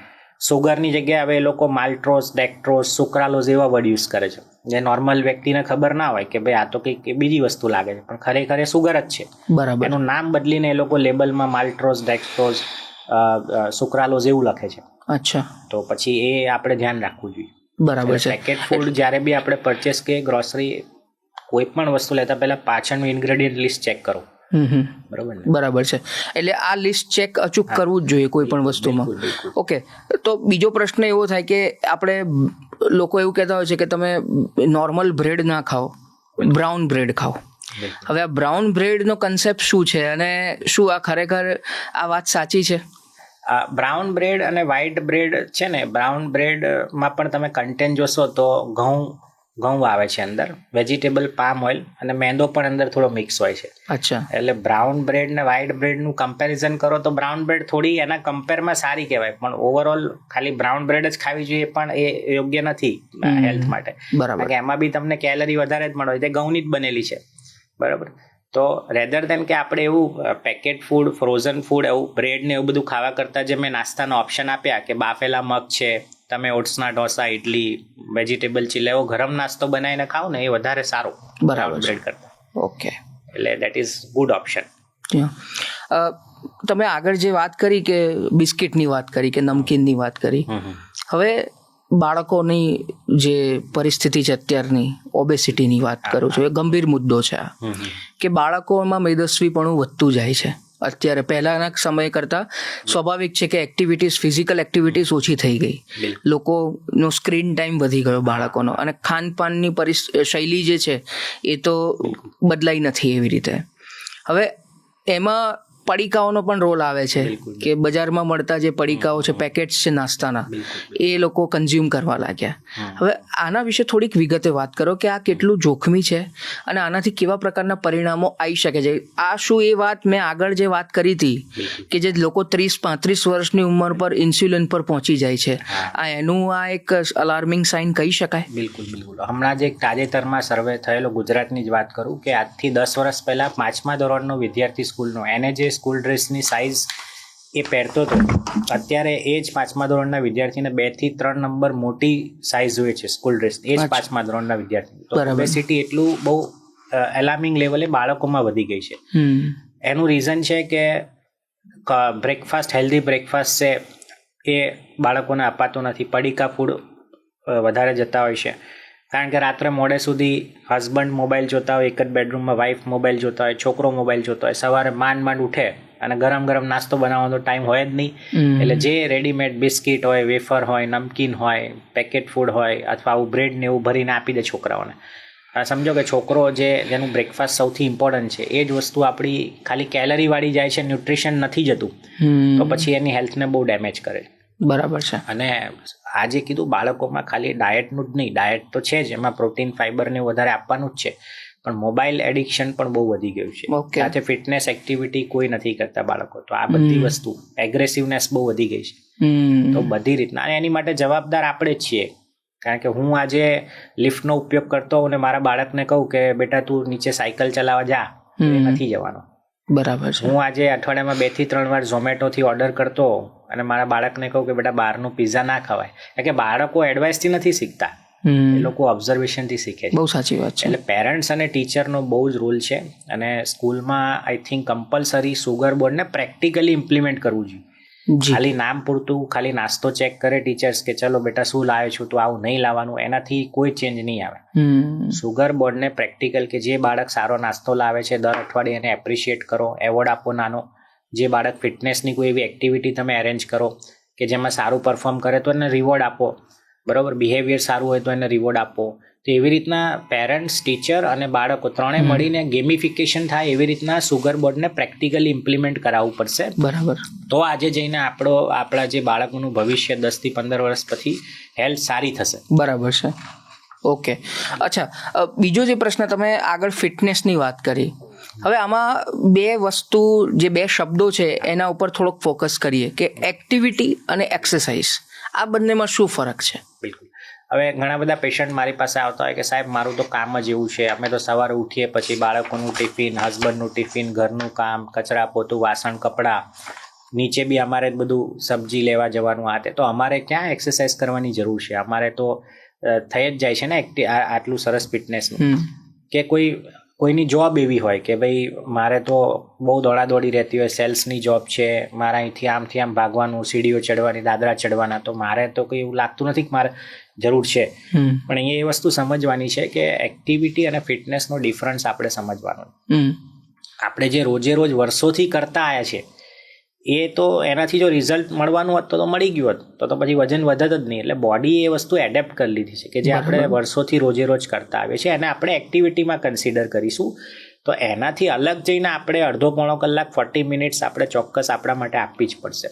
B: સુગરની જગ્યાએ હવે એ લોકો માલ્ટ્રોસ, ડેક્ટ્રોસ, સુક્રાલોઝ એવા વર્ડ યુઝ કરે છે જે નોર્મલ વ્યક્તિને ખબર ના હોય કે ભાઈ આ તો કંઈક બીજી વસ્તુ લાગે છે, પણ ખરેખર એ સુગર જ છે.
A: બરાબર.
B: એનું નામ બદલીને એ લોકો લેબલમાં માલ્ટ્રોસ, ડેક્ટ્રોસ, સુક્રાલોઝ એવું લખે છે.
A: અચ્છા.
B: તો પછી એ આપણે ધ્યાન રાખવું જોઈએ.
A: બરાબર છે.
B: પેકેટ ફૂડ જ્યારે બી આપણે પરચેસ કે ગ્રોસરી કોઈ પણ વસ્તુ લેતા પહેલા પાછળનું ઇન્ગ્રેડિયન્ટ લિસ્ટ ચેક કરો.
A: બરાબર છે. એટલે આ લિસ્ટ ચેક અચૂક કરવું જ જોઈએ કોઈ પણ વસ્તુમાં. ઓકે. તો બીજો પ્રશ્ન એવો થાય કે આપણે લોકો એવું કહેતા હોય છે કે તમે નોર્મલ બ્રેડ ના ખાઓ, બ્રાઉન બ્રેડ ખાઓ. હવે આ બ્રાઉન બ્રેડનો કન્સેપ્ટ શું છે અને શું આ ખરેખર આ વાત સાચી છે?
B: બ્રાઉન બ્રેડ અને વ્હાઈટ બ્રેડ છે ને, બ્રાઉન બ્રેડમાં પણ તમે કન્ટેન્ટ જોશો તો ઘઉં આવે છે અંદર, વેજીટેબલ પામ ઓઇલ અને મેંદો પણ અંદર થોડો મિક્સ હોય છે.
A: અચ્છા. એટલે
B: બ્રાઉન બ્રેડ ને વ્હાઈટ બ્રેડનું કમ્પેરિઝન કરો તો બ્રાઉન બ્રેડ થોડી એના કમ્પેરમાં સારી કહેવાય, પણ ઓવરઓલ ખાલી બ્રાઉન બ્રેડ જ ખાવી જોઈએ પણ એ યોગ્ય નથી હેલ્થ માટે.
A: બરાબર.
B: કારણ કે એમાં બી તમને કેલરી વધારે જ મળે, તે ઘઉંની જ બનેલી છે. બરાબર. તો રેધર દેન કે આપણે એવું પેકેટ ફૂડ, ફ્રોઝન ફૂડ, એવું બ્રેડ ને એવું બધું ખાવા કરતાં જે મેં નાસ્તાનો ઓપ્શન આપ્યા કે બાફેલા મગ છે, તમે ઓટ્સના ઢોસા, ઇડલી, વેજીટેબલ ચીલા, એવો ગરમ નાસ્તો બનાવીને ખાઓ ને એ વધારે સારો.
A: બરાબર.
B: બ્રેડ કરતા.
A: ઓકે.
B: એટલે દેટ ઇઝ ગુડ ઓપ્શન.
A: તમે આગળ જે વાત કરી કે બિસ્કિટની વાત કરી કે નમકીનની વાત કરી, હવે બાળકોની જે પરિસ્થિતિ છે અત્યારની, ઓબેસિટીની વાત કરું છું, એ ગંભીર મુદ્દો છે આ, કે બાળકોમાં મેદસ્વીપણું વધતું જાય છે અત્યારે. પહેલાના સમય કરતાં સ્વાભાવિક છે કે એક્ટિવિટીઝ, ફિઝિકલ એક્ટિવિટીઝ ઓછી થઈ ગઈ, લોકોનો સ્ક્રીન ટાઈમ વધી ગયો બાળકોનો, અને ખાનપાનની શૈલી જે છે એ તો બદલાઈ નથી એવી રીતે. હવે એમાં પડીકાઓનો પણ રોલ આવે છે કે બજારમાં મળતા જે પડીકાઓ છે, પેકેટ્સ છે નાસ્તાના, એ લોકો કન્ઝ્યુમ કરવા લાગ્યા. હવે આના વિશે થોડીક વિગતે વાત કરો કે આ કેટલું જોખમી છે અને આનાથી કેવા પ્રકારના પરિણામો આવી શકે છે. આ શું એ વાત મેં આગળ જે વાત કરી હતી કે જે લોકો 30-35 વર્ષની ઉંમર પર ઇન્સ્યુલિન પર પહોંચી જાય છે, આ એનું આ એક અલાર્મિંગ સાઇન કહી શકાય?
B: બિલકુલ. હમણાં જ એક તાજેતરમાં સર્વે થયેલો, ગુજરાતની જ વાત કરું, કે આજથી 10 વર્ષ પહેલાં 5મા ધોરણનો વિદ્યાર્થી સ્કૂલનો, એને જે સ્કૂલ ડ્રેસની સાઇઝ એ પહેરતો હતો, અત્યારે એ જ 5મા ધોરણના વિદ્યાર્થીને 2 થી 3 નંબર મોટી સાઇઝ હોય છે સ્કૂલ ડ્રેસ, એ જ 5મા ધોરણના વિદ્યાર્થી. તો ઓબેસિટી એટલું બહુ એલાર્મિંગ લેવલે બાળકોમાં વધી ગઈ છે. એનું રીઝન છે કે બ્રેકફાસ્ટ, હેલ્ધી બ્રેકફાસ્ટ છે એ બાળકોને અપાતું નથી. પડીકા ફૂડ વધારે જતા હોય છે, કારણ કે રાત્રે મોડે સુધી હસબન્ડ મોબાઈલ જોતા હોય, એક જ બેડરૂમમાં વાઈફ મોબાઈલ જોતા હોય, છોકરો મોબાઈલ જોતા હોય, સવારે માંડ ઉઠે અને ગરમ ગરમ નાસ્તો બનાવવાનો ટાઈમ હોય જ નહીં. એટલે જે રેડીમેડ બિસ્કિટ હોય, વેફર હોય, નમકીન હોય, પેકેટ ફૂડ હોય, અથવા આવું બ્રેડ ને એવું ભરીને આપી દે છોકરાઓને. સમજો કે છોકરો જેનું બ્રેકફાસ્ટ સૌથી ઇમ્પોર્ટન્ટ છે, એ જ વસ્તુ આપણી ખાલી કેલરી વાળી જાય છે, ન્યુટ્રિશન નથી જતું, તો પછી એની હેલ્થને બહુ ડેમેજ કરે.
A: બરાબર છે.
B: અને આજે કીધું બાળકોમાં ખાલી ડાયટનું જ નહીં, ડાયટ તો છે જ, એમાં પ્રોટીન, ફાઈબર ને વધારે આપવાનું જ છે, પણ મોબાઈલ એડિક્શન પણ બહુ વધી ગયું છે. સાથે ફિટનેસ એક્ટિવિટી કોઈ નથી કરતા બાળકો, તો આ બધી વસ્તુ, એગ્રેસિવનેસ બહુ વધી ગઈ છે. તો બધી રીતના, અને એની માટે જવાબદાર આપણે જ છીએ. કારણ કે હું આજે લિફ્ટનો ઉપયોગ કરતો હોઉં ને મારા બાળકને કહું કે બેટા તું નીચે સાયકલ ચલાવવા જા, એ નથી જવાનો.
A: બરાબર છે.
B: હું આજે અઠવાડિયામાં 2 થી 3 વાર ઝોમેટોથી ઓર્ડર કરતો અને મારા બાળકને કહું કે બેટા બહારનું પિઝા ના ખવાય, કારણ કે બાળકો એડવાઇસથી નથી શીખતા, એ લોકો ઓબ્ઝર્વેશનથી શીખે છે.
A: બહુ સાચી વાત છે.
B: એટલે પેરેન્ટ્સ અને ટીચરનો બહુ જ રોલ છે, અને સ્કૂલમાં આઈ થિંક કમ્પલસરી સુગર બોર્ડને પ્રેક્ટિકલી ઇમ્પ્લિમેન્ટ કરવું જોઈએ. ખાલી નામ પૂરતું ખાલી નાસ્તો ચેક કરે ટીચર્સ કે ચલો બેટા શું લાવે છું, તો આવું નહીં લાવવાનું, એનાથી કોઈ ચેન્જ નહીં આવે. સુગર બોર્ડને પ્રેક્ટિકલ, કે જે બાળક સારો નાસ્તો લાવે છે દર અઠવાડિયે એને એપ્રિશિએટ કરો, એવોર્ડ આપો નાનો. જે બાળક ફિટનેસની કોઈ એવી એક્ટિવિટી તમે અરેન્જ કરો કે જેમાં સારું પરફોર્મ કરે તો એને રિવોર્ડ આપો, બરાબર. બિહેવિયર સારું હોય તો એને રિવોર્ડ આપો. તો એવી રીતના પેરેન્ટ્સ, ટીચર અને બાળકો ત્રણે મળીને ગેમિફિકેશન થાય, એવી રીતના સુગર બોર્ડને પ્રેક્ટિકલી ઇમ્પ્લિમેન્ટ કરાવવું પડશે.
A: બરાબર. તો
B: આજે જઈને આપણા જે બાળકોનું ભવિષ્ય 10 થી 15 વર્ષ પછી હેલ્થ સારી થશે.
A: બરાબર છે. ઓકે. અચ્છા, બીજો જે પ્રશ્ન તમે આગળ ફિટનેસની વાત કરી, હવે આમાં 2 વસ્તુ, જે 2 શબ્દો છે એના ઉપર થોડોક ફોકસ કરીએ કે એક્ટિવિટી અને એક્સરસાઇઝ, આ બંનેમાં શું ફરક છે?
B: બિલકુલ. હવે ઘણા બધા પેશન્ટ મારી પાસે આવતા હોય કે સાહેબ મારું તો કામ જ એવું છે, અમે તો સવારે ઉઠીએ પછી બાળકોનું ટિફિન, હસબન્ડનું ટિફિન, ઘરનું કામ, કચરા પોતું, વાસણ, કપડાં, નીચે બી અમારે બધું સબ્જી લેવા જવાનું, આ તે, તો અમારે ક્યાં એક્સરસાઇઝ કરવાની જરૂર છે? અમારે તો થઈ જ જાય છે ને આટલું સરસ ફિટનેસનું. કે કોઈની જોબ એવી હોય કે ભાઈ મારે તો બહુ દોડાદોડી રહેતી હોય, સેલ્સની જોબ છે, મારા અહીંથી આમથી આમ ભાગવાનું, સીડીઓ ચડવાની, દાદરા ચડવાના, તો મારે તો કંઈ એવું લાગતું નથી કે મારે જરૂર છે. પણ અહીંયા એ વસ્તુ સમજવાની છે કે એક્ટિવિટી અને ફિટનેસનો ડિફરન્સ આપણે સમજવાનો. આપણે જે રોજે રોજ વર્ષોથી કરતા આવ્યા છે, એ તો એનાથી જો રિઝલ્ટ મળવાનું હોત તો મળી ગયું હોત, તો પછી વજન વધત જ નહીં. એટલે બોડી એ વસ્તુ એડેપ્ટ કરી લીધી છે કે જે આપણે વર્ષોથી રોજે રોજ કરતા આવીએ છીએ, એને આપણે એક્ટિવિટીમાં કન્સિડર કરીશું. તો એનાથી અલગ જઈને આપણે અડધો-પોણો કલાક, 40 મિનિટ્સ આપણે ચોક્કસ આપણા માટે આપવી જ પડશે.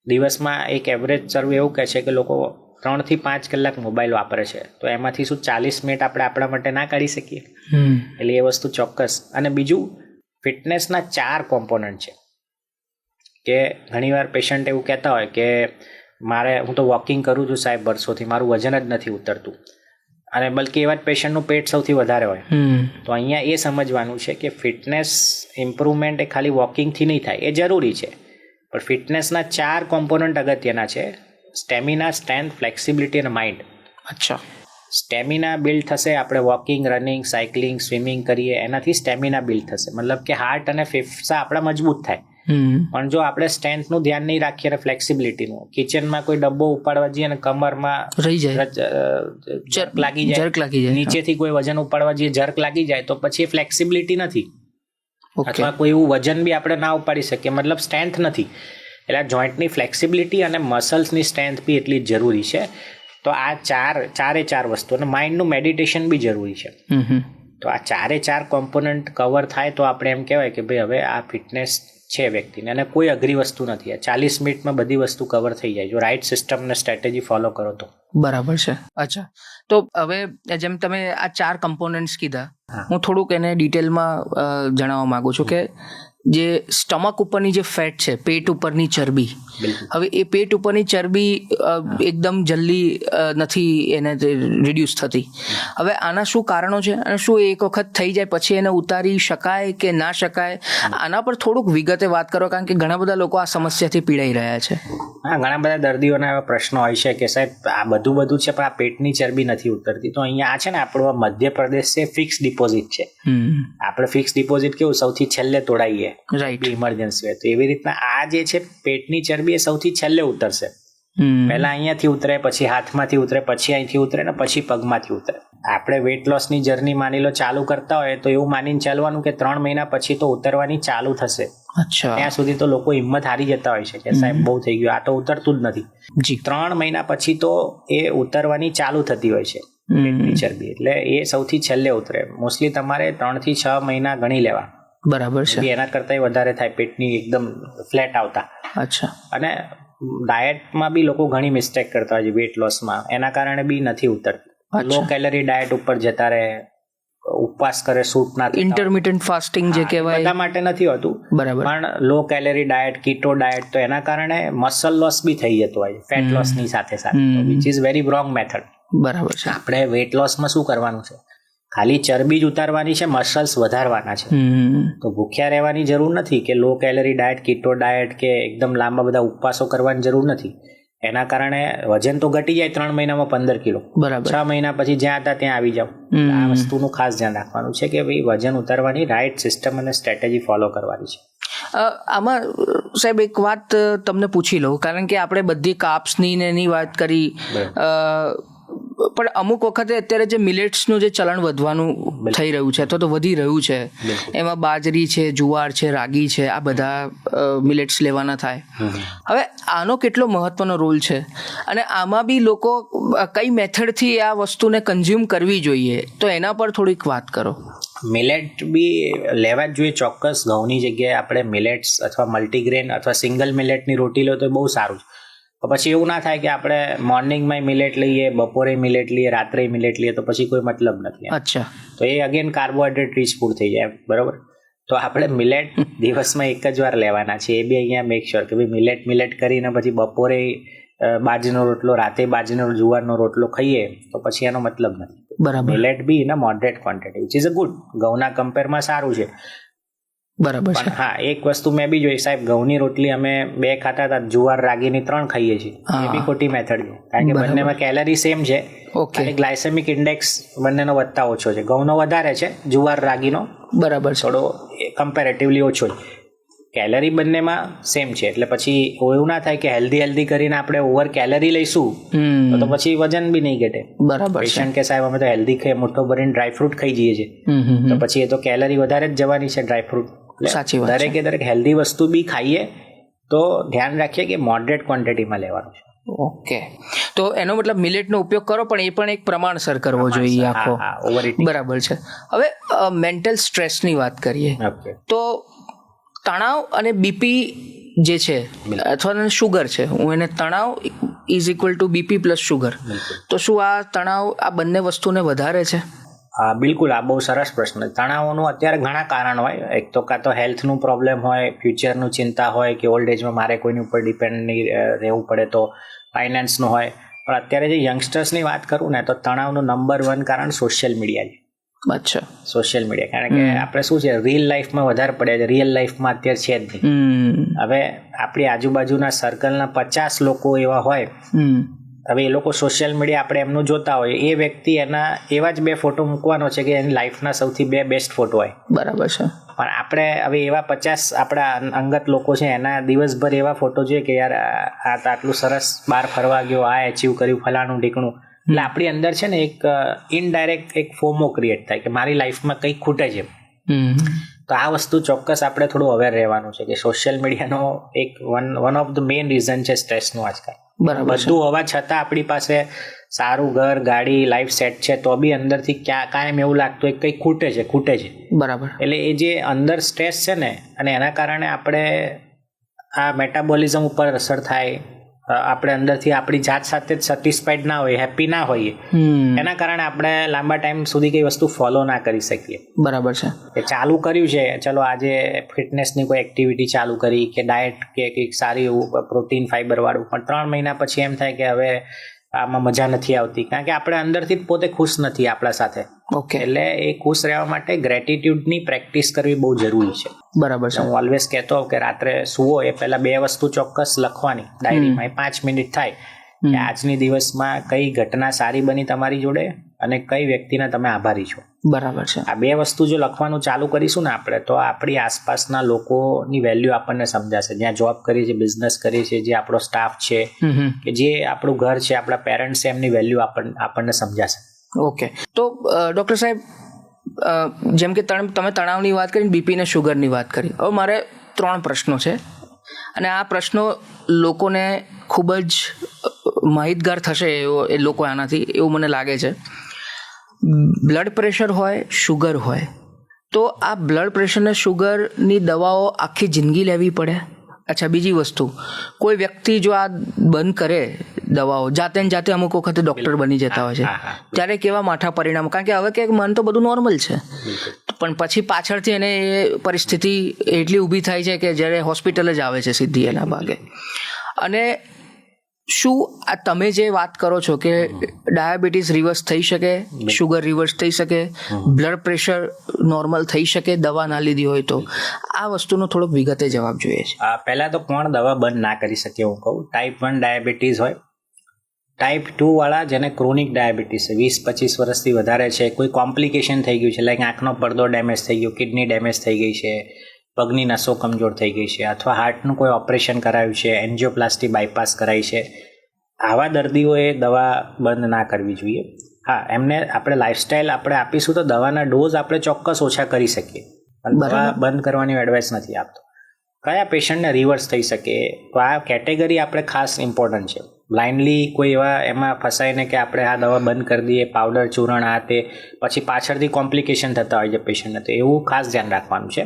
B: દિવસમાં એક એવરેજ સર્વે એવું કહે છે કે લોકો 3 થી 5 કલાક મોબાઈલ વાપરે છે, તો એમાંથી શું 40 મિનિટ આપણે આપણા માટે ના કાઢી શકીએ? એટલે એ વસ્તુ ચોક્કસ. અને બીજું, ફિટનેસના 4 કોમ્પોનન્ટ છે. કે ઘણીવાર પેશન્ટ એવું કહેતા હોય કે હું તો વોકિંગ કરું છું સાહેબ વર્ષોથી, મારું વજન જ નથી ઉતરતું. અને બલકે એવા જ પેશન્ટનું પેટ સૌથી વધારે હોય. તો અહીંયા એ સમજવાનું છે કે ફિટનેસ ઇમ્પ્રુવમેન્ટ એ ખાલી વોકિંગથી નહીં થાય, એ જરૂરી છે, પણ ફિટનેસના 4 કોમ્પોનન્ટ અગત્યના છે: સ્ટેમિના, સ્ટ્રેન્થ, ફ્લેક્સિબિલિટી અને માઇન્ડ.
A: અચ્છા.
B: સ્ટેમિના બિલ્ડ થશે. આપણે વોકિંગ, રનિંગ, સાયકલિંગ, સ્વિમિંગ કરીએ એનાથી સ્ટેમિના બિલ્ડ થશે, મતલબ કે હાર્ટ અને ફેફસા આપણા મજબૂત થાય. પણ જો આપણે સ્ટ્રેન્થનું ધ્યાન નહીં રાખીએ અને ફ્લેક્સિબિલિટીનું, કિચનમાં કોઈ ડબ્બો ઉપાડવા જઈએ અને કમરમાં
A: રહી જાય,
B: જર્ક લાગી જાય, નીચેથી કોઈ વજન ઉપાડવા જઈએ જર્ક લાગી જાય, તો પછી ફ્લેક્સિબિલિટી નથી. અથવા કોઈ એવું વજન બી આપણે ના ઉપાડી શકીએ, મતલબ સ્ટ્રેન્થ નથી. એટલે આ જોઈન્ટની ફ્લેક્સિબિલિટી અને મસલ્સની સ્ટ્રેન્થ બી એટલી જ જરૂરી છે. તો આ ચારે વસ્તુ, અને માઇન્ડનું મેડિટેશન બી જરૂરી છે. તો આ ચાર કોમ્પોનન્ટ કવર થાય તો આપણે એમ કહેવાય કે ભાઈ હવે આ ફિટનેસ છે વ્યક્તિને. અને કોઈ અઘરી વસ્તુ નથી. આ 40 મિનિટમાં બધી વસ્તુ કવર થઈ જાય જો રાઈટ સિસ્ટમ અને સ્ટ્રેટેજી ફોલો કરો તો.
A: બરાબર છે. અચ્છા, તો હવે જેમ તમે આ 4 કમ્પોનન્ટ્સ કીધા, હું થોડુંક એને ડિટેલમાં જણાવવા માંગુ છું કે જે સ્ટમક ઉપરની જે ફેટ છે, પેટ ઉપરની ચરબી, હવે એ પેટ ઉપરની ચરબી એકદમ જલ્દી નથી એને રિડ્યુસ થતી. હવે આના શું કારણો છે અને શું એક વખત થઈ જાય પછી એને ઉતારી શકાય કે ના શકાય? આના પર થોડુંક વિગતે વાત કરો, કારણ કે ઘણા બધા લોકો આ સમસ્યાથી પીડાઈ રહ્યા છે.
B: હા, ઘણા બધા દર્દીઓના એવા પ્રશ્નો હોય છે કે સાહેબ આ બધું છે પણ આ પેટની ચરબી નથી ઉતરતી. તો અહીંયા આ છે ને આપણો મધ્યપ્રદેશ છે, ફિક્સ ડિપોઝિટ છે. આપણે ફિક્સ ડિપોઝિટ કેવું સૌથી છેલ્લે તોડાઈએ, રાઈટ, ઇમરજન્સી હોય. તો એવી રીતના આ જે છે પેટની ચરબી એ સૌથી છેલ્લે ઉતરશે. પહેલા અહીંયાથી ઉતરે, પછી હાથમાંથી ઉતરે, પછી અહીંથી ઉતરે ને પછી પગમાંથી ઉતરે. આપણે વેટ લોસની જર્ની માની લો ચાલુ કરતા હોય તો એવું માનીને ચાલવાનું કે 3 મહિના પછી તો ઉતરવાની ચાલુ થશે. ત્યાં સુધી તો લોકો હિંમત હારી જતા હોય છે કે સાહેબ બહુ થઈ ગયું, આ તો ઉતરતું જ નથી. 3 મહિના પછી તો એ ઉતરવાની ચાલુ થતી હોય છે પેટની ચરબી. એટલે એ સૌથી છેલ્લે ઉતરે. મોસ્ટલી તમારે 3 થી 6 મહિના ગણી લેવા.
A: બરાબર છે.
B: એના કરતા વધારે થાય પેટની એકદમ ફ્લેટ આવતા.
A: અચ્છા.
B: અને ડાયટમાં બી લોકો ઘણી મિસ્ટેક કરતા હોય છે વેટ લોસમાં, એના કારણે બી નથી ઉતરતી. લો કેલરી ડાયટ ઉપર જતા રહે, ઉપવાસ કરે, સૂટ ના થાય,
A: ઇન્ટરમિટન્ટ ફાસ્ટિંગ જે કહેવાય,
B: બધા માટે નથી હોતું. બરાબર. પણ લો કેલરી ડાયટ, કીટો ડાયટ, તો એના કારણે મસલ લોસ બી થઈ જતો હોય ફેટ લોસની સાથે સાથે, which is very wrong method.
A: બરાબર છે.
B: આપણે વેટ લોસમાં શું કરવાનું છે? ખાલી ચરબી જ ઉતારવાની છે, મસલ્સ વધારવાના છે. તો ભૂખ્યા રહેવાની જરૂર નથી કે લો કેલરી ડાયટ, કીટો ડાયટ કે એકદમ લાંબા બધા ઉપવાસો કરવાની જરૂર નથી. એના કારણે વજન તો ઘટી જાય 3 મહિનામાં 15 કિલો. બરાબર. 6 મહિના પછી જ્યાં હતા ત્યાં આવી જાવ. આ વસ્તુનું ખાસ ધ્યાન રાખવાનું છે કે ભાઈ વજન ઉતારવાની રાઈટ સિસ્ટમ અને સ્ટ્રેટેજી ફોલો કરવાની છે.
A: આમાં સાહેબ એક વાત તમને પૂછી લઉં, કારણ કે આપણે બધી કાપ્સની ને એની વાત કરી, પણ અમુક વખતે અત્યારે જે મિલેટ્સનું જે ચલણ વધવાનું થઈ રહ્યું છે અથવા તો વધી રહ્યું છે, એમાં બાજરી છે, જુવાર છે, રાગી છે, આ બધા મિલેટ્સ લેવાના થાય. હવે આનો કેટલો મહત્વનો રોલ છે અને આમાં બી લોકો કઈ મેથડથી આ વસ્તુને કન્ઝ્યુમ કરવી જોઈએ, તો એના પર થોડીક વાત કરો.
B: મિલેટ બી લેવા જ જોઈએ ચોક્કસ. ઘઉંની જગ્યાએ આપણે મિલેટ્સ અથવા મલ્ટીગ્રેન અથવા સિંગલ મિલેટની રોટી લો તો બહુ સારું છે. પછી એવું ના થાય કે આપણે મોર્નિંગમાં મિલેટ લઈએ, બપોરે મિલેટ લઈએ, રાત્રે મિલેટ લઈએ, તો પછી કોઈ મતલબ નથી.
A: અચ્છા.
B: તો એ અગેન કાર્બોહાઈડ્રેટ રીચ ફૂડ થઈ જાય. બરાબર. તો આપણે મિલેટ દિવસમાં એક જ વાર લેવાના છે. એ બી અહીંયા મેક શ્યોર કે ભાઈ મિલેટ કરીને પછી બપોરે બાજરીનો રોટલો, રાતે બાજરીનો જુવારનો રોટલો ખાઈએ તો પછી એનો મતલબ નથી. બરાબર. Millet B in a moderate quantity which is a good. ઘઉંના કમ્પેરમાં સારું છે.
A: બરાબર છે.
B: હા, એક વસ્તુ મેં બી જોઈ સાહેબ, ઘઉંની રોટલી અમે 2 ખાતા હતા, જુવાર રાગીની 3 ખાઈએ છીએ. એ બી ખોટી મેથડ છે, કારણ કે બંનેમાં કેલરી સેમ છે, ખાલી ગ્લાયસેમિક ઇન્ડેક્સ બંનેનો વધતા ઓછો છે. ઘઉંનો વધારે છે, જુવાર રાગીનો બરાબર થોડો કમ્પેરેટિવલી ઓછો છે. કેલરી બંનેમાં સેમ છે. એટલે પછી એવું ના થાય કે હેલ્ધી કરીને આપણે ઓવર કેલરી લઈશું તો પછી વજન બી નહીં ઘટે. બરાબર. પેશન્ટ કે સાહેબ અમે તો હેલ્ધી ખાઈ મોટો ભરીને ડ્રાયફ્રૂટ ખાઈ જઈએ છીએ, તો પછી એ તો કેલરી વધારે જ જવાની છે ડ્રાયફ્રૂટ. સાચી વાત. દરેક હેલ્ધી વસ્તુ બી ખાઈએ તો ધ્યાન રાખીએ કે મોડરેટ ક્વોન્ટિટીમાં લેવાનું છે.
A: ઓકે. તો એનો મતલબ મિલેટનો ઉપયોગ કરો, પણ એ પણ એક પ્રમાણસર કરવો જોઈએ આખો. બરાબર છે. હવે મેન્ટલ સ્ટ્રેસની વાત કરીએ તો તણાવ અને બીપી જે છે અથવા શુગર છે, હું એને તણાવ is equal to BP plus sugar, તો શું આ તણાવ આ બંને વસ્તુને વધારે છે?
B: બિલકુલ. આ બહુ સરસ પ્રશ્ન. તણાવનું અત્યારે ઘણા કારણ હોય. એક તો કાં તો હેલ્થનું પ્રોબ્લેમ હોય, ફ્યુચરનું ચિંતા હોય કે ઓલ્ડ એજમાં મારે કોઈની ઉપર ડિપેન્ડ નહીં રહેવું પડે, તો ફાઇનાન્સનું હોય. પણ અત્યારે જે યંગસ્ટર્સની વાત કરું ને તો તણાવનું નંબર 1 કારણ સોશિયલ મીડિયા છે. અચ્છા. સોશિયલ મીડિયા, કારણ કે આપણે શું છે રીલ લાઈફમાં વધારે પડ્યા છે, રિયલ લાઈફમાં અત્યારે છે જ નહીં. હવે આપણી આજુબાજુના સર્કલના 50 લોકો એવા હોય હવે એ લોકો સોશિયલ મીડિયા આપણે એમનું જોતા હોય, એ વ્યક્તિ એના એવા જ 2 ફોટો મૂકવાનો છે કે એની લાઈફના સૌથી 2 બેસ્ટ ફોટો હોય.
A: બરાબર છે.
B: પણ આપણે હવે એવા 50 આપણા અંગત લોકો છે, એના દિવસભર એવા ફોટો જોઈએ કે યાર આ તો આટલું સરસ બહાર ફરવા ગયો, આ એચીવ કર્યું, ફલાણું ઢીકણું. એટલે આપણી અંદર છે ને એક ઇનડાયરેક્ટ એક ફોમો ક્રિએટ થાય કે મારી લાઈફમાં કંઈક ખૂટે છે. તો આ વસ્તુ ચોક્કસ આપણે થોડું અવેર રહેવાનું છે કે સોશિયલ મીડિયાનો એક one of the main reason છે સ્ટ્રેસનું આજકાલ. બધું હોવા છતાં આપણી પાસે સારું ઘર, ગાડી, લાઈફ સેટ છે, તો બી અંદરથી કાયમ એવું લાગતું હોય કંઈક ખૂટે છે.
A: બરાબર.
B: એટલે એ જે અંદર સ્ટ્રેસ છે ને, અને એના કારણે આપણે આ મેટાબોલિઝમ ઉપર અસર થાય, આપણે અંદરથી આપણી જાત સાથે જ સેટિસ્ફાઈડ ના હોઈએ, હેપી ના હોઈએ, એના કારણે આપણે લાંબા ટાઈમ સુધી કઈ વસ્તુ ફોલો ના કરી શકીએ.
A: બરાબર છે.
B: કે ચાલુ કર્યું છે, ચલો આજે ફિટનેસની કોઈ એક્ટિવિટી ચાલુ કરી કે ડાયટ કે કંઈક સારી એવું પ્રોટીન ફાઈબર વાળું, પણ 3 મહિના પછી એમ થાય કે હવે આમાં મજા નથી આવતી, કારણ કે આપણે અંદરથી જ પોતે ખુશ નથી આપણા સાથે.
A: ઓકે.
B: એટલે એ ખુશ રહેવા માટે ગ્રેટિટ્યુડની પ્રેક્ટિસ કરવી બહુ જરૂરી છે.
A: બરાબર છે.
B: હું ઓલવેઝ કહેતો હોઉં કે રાત્રે સુવો એ પહેલા 2 વસ્તુ ચોક્કસ લખવાની ડાયરીમાં, 5 મિનિટ થાય કે આજની દિવસમાં કઈ ઘટના સારી બની તમારી જોડે અને કઈ વ્યક્તિના તમે આભારી છો.
A: બરાબર છે.
B: આ 2 વસ્તુ જો લખવાનું ચાલુ કરીશું ને આપણે, તો આપણી આસપાસના લોકોની વેલ્યુ આપણને સમજાશે. જ્યાં જોબ કરીએ છીએ, બિઝનેસ કરીએ છીએ, જે આપણો સ્ટાફ છે, કે જે આપણું ઘર છે, આપણા પેરેન્ટ્સ છે, એમની વેલ્યુ આપણને સમજાશે.
A: ઓકે. તો ડૉક્ટર સાહેબ, જેમ કે તમે તણાવની વાત કરી, બીપી ને શુગરની વાત કરી, હવે મારે 3 પ્રશ્નો છે અને આ પ્રશ્નો લોકોને ખૂબ જ માહિતગાર થશે એ લોકો આનાથી, એવું મને લાગે છે. બ્લડ પ્રેશર હોય, શુગર હોય, તો આ બ્લડ પ્રેશર ને શુગરની દવાઓ આખી જિંદગી લેવી પડે? અચ્છા, બીજી વસ્તુ, કોઈ વ્યક્તિ જો આ બંધ કરે દવાઓ, જાતે ને જાતે અમુક વખતે ડૉક્ટર બની જતા હોય છે, ત્યારે કેવા માઠા પરિણામ? કારણ કે હવે કે મન તો બધું નોર્મલ છે, પણ પછી પાછળથી એને એ પરિસ્થિતિ એટલી ઊભી થાય છે કે જ્યારે હોસ્પિટલ જ આવે છે સીધી એના ભાગે. અને શું આ તમે જે વાત કરો છો કે ડાયાબિટીસ રિવર્સ થઈ શકે, શુગર રિવર્સ થઈ શકે, બ્લડ પ્રેશર નોર્મલ થઈ શકે દવા ના લીધી હોય તો, આ વસ્તુનો થોડોક વિગતે જવાબ જોઈએ છે.
B: પહેલા તો કોણ દવા બંધ ના કરી શકે? હું કહું, ટાઈપ 1 ડાયાબિટીસ હોય, ટાઈપ 2 વાળા જેને ક્રોનિક ડાયાબિટીસ છે, 20-25 વર્ષથી વધારે છે, કોઈ કોમ્પ્લિકેશન થઈ ગયું છે, લાઈક આંખનો પડદો ડેમેજ થઈ ગયો, કિડની ડેમેજ થઈ ગઈ છે, પગની નસો કમજોર થઈ ગઈ છે, અથવા હાર્ટનું કોઈ ઓપરેશન કરાવ્યું છે, એન્જિયોપ્લાસ્ટી બાયપાસ કરાવી છે, આવા દર્દીઓએ દવા બંધ ના કરવી જોઈએ. હા, એમને આપણે લાઈફસ્ટાઈલ આપણે આપીશું તો દવાના ડોઝ આપણે ચોક્કસ ઓછા કરી શકીએ, પણ દવા બંધ કરવાની એડવાઇસ નથી આપતો. કયા પેશન્ટને રિવર્સ થઈ શકે, તો આ કેટેગરી આપણે ખાસ ઇમ્પોર્ટન્ટ છે. બ્લાઇન્ડલી કોઈ એવા એમાં ફસાઈને કે આપણે આ દવા બંધ કરી દઈએ, પાવડર ચૂરણ આ તે, પછી પાછળથી કોમ્પ્લિકેશન થતા હોય છે પેશન્ટને, તો એવું ખાસ ધ્યાન રાખવાનું છે.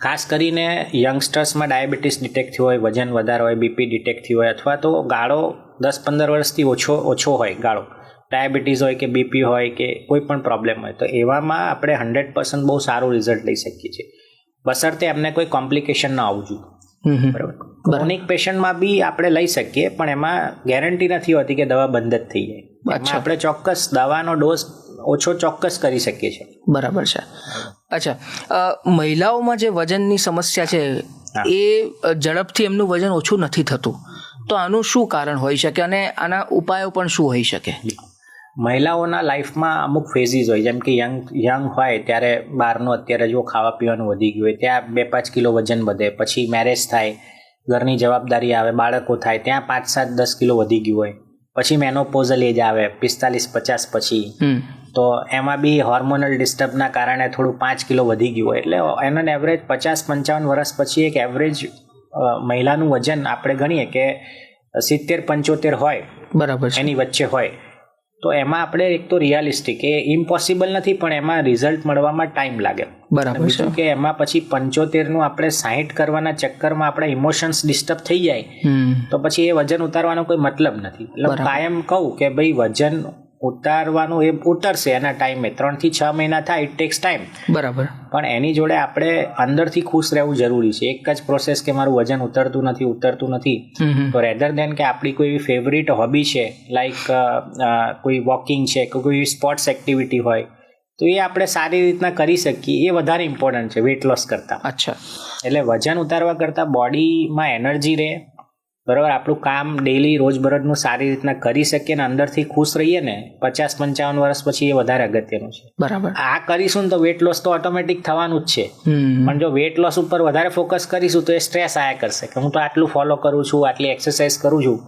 B: ખાસ કરીને યંગસ્ટર્સમાં ડાયાબિટીસ ડિટેક્ટ થયું હોય, વજન વધારે હોય, બીપી ડિટેક્ટ થયું હોય, અથવા તો ગાળો 10-15 વર્ષથી ઓછો હોય ગાળો, ડાયાબિટીસ હોય કે બીપી હોય કે કોઈ પણ પ્રોબ્લેમ હોય, તો એવામાં આપણે 100% બહુ સારું રિઝલ્ટ લઈ શકીએ છીએ, બશર્તે એમને કોઈ કોમ્પ્લિકેશન ના આવવું જોઈએ. બરાબર. ક્રોનિક પેશન્ટમાં બી આપણે લઈ શકીએ, પણ એમાં ગેરંટી નથી હોતી કે દવા બંધ જ થઈ જાય. એમાં આપણે ચોક્કસ દવાનો ડોઝ ઓછો ચોક્કસ કરી શકીએ છીએ.
A: બરાબર છે. અચ્છા, મહિલાઓમાં જે વજનની સમસ્યા છે એ ઝડપથી એમનું વજન ઓછું નથી થતું, તો આનું શું કારણ હોઈ શકે અને આના ઉપાયો પણ શું હોઈ શકે?
B: મહિલાઓના લાઈફમાં અમુક ફેઝિસ હોય, જેમ કે યંગ હોય ત્યારે બહારનું અત્યારે જો ખાવા પીવાનું વધી ગયું હોય, ત્યાં 2-5 કિલો વજન વધે, પછી મેરેજ થાય, ઘરની જવાબદારી આવે, બાળકો થાય, ત્યાં 5-7-10 કિલો વધી ગયું હોય, પછી મેનોપોઝલ એજ આવે 45-50 પછી, તો એમાં બી હોર્મોનલ ડિસ્ટર્બના કારણે થોડું 5 કિલો વધી ગયું હોય. એટલે એનો એવરેજ 50-55 વર્ષ પછી એક એવરેજ મહિલાનું વજન આપણે ગણીએ કે 70-75 હોય,
A: બરાબર,
B: એની વચ્ચે હોય, તો એમાં આપણે એક તો રિયાલિસ્ટિક, એ ઇમ્પોસિબલ નથી, પણ એમાં રિઝલ્ટ મળવામાં ટાઈમ લાગે.
A: બરાબર.
B: બીજું કે એમાં પછી 75નું આપણે 60 કરવાના ચક્કરમાં આપણા ઇમોશન્સ ડિસ્ટર્બ થઈ જાય, તો પછી એ વજન ઉતારવાનો કોઈ મતલબ નથી. એટલે કાયમ કહું કે ભાઈ વજન ઉતારવાનું એ ઉતરશે એના ટાઈમે, 3 થી 6 મહિના થાય, ઇટ ટેક્સ ટાઈમ.
A: બરાબર.
B: પણ એની જોડે આપણે અંદરથી ખુશ રહેવું જરૂરી છે. એક જ પ્રોસેસ કે મારું વજન ઉતરતું નથી, તો રેધર દેન કે આપણી કોઈ ફેવરિટ હોબી છે, લાઈક કોઈ વોકિંગ છે કે કોઈ સ્પોર્ટ્સ એક્ટિવિટી હોય, તો એ આપણે સારી રીતના કરી શકીએ, એ વધારે ઇમ્પોર્ટન્ટ છે વેઇટ લોસ કરતાં.
A: અચ્છા.
B: એટલે વજન ઉતારવા કરતાં બોડીમાં એનર્જી રહે, બરાબર, આપણું કામ ડેલી રોજબરોજનું સારી રીતના કરી શકીએ ને અંદરથી ખુશ રહીએ ને 50-55 વર્ષ પછી એ વધારે અગત્યનું છે.
A: બરાબર.
B: આ કરીશું ને તો વેટ લોસ તો ઓટોમેટિક થવાનું જ છે, પણ જો વેટ લોસ ઉપર વધારે ફોકસ કરીશું તો એ સ્ટ્રેસ આયા કરશે કે હું તો આટલું ફોલો કરું છું, આટલી એક્સરસાઇઝ કરું છું,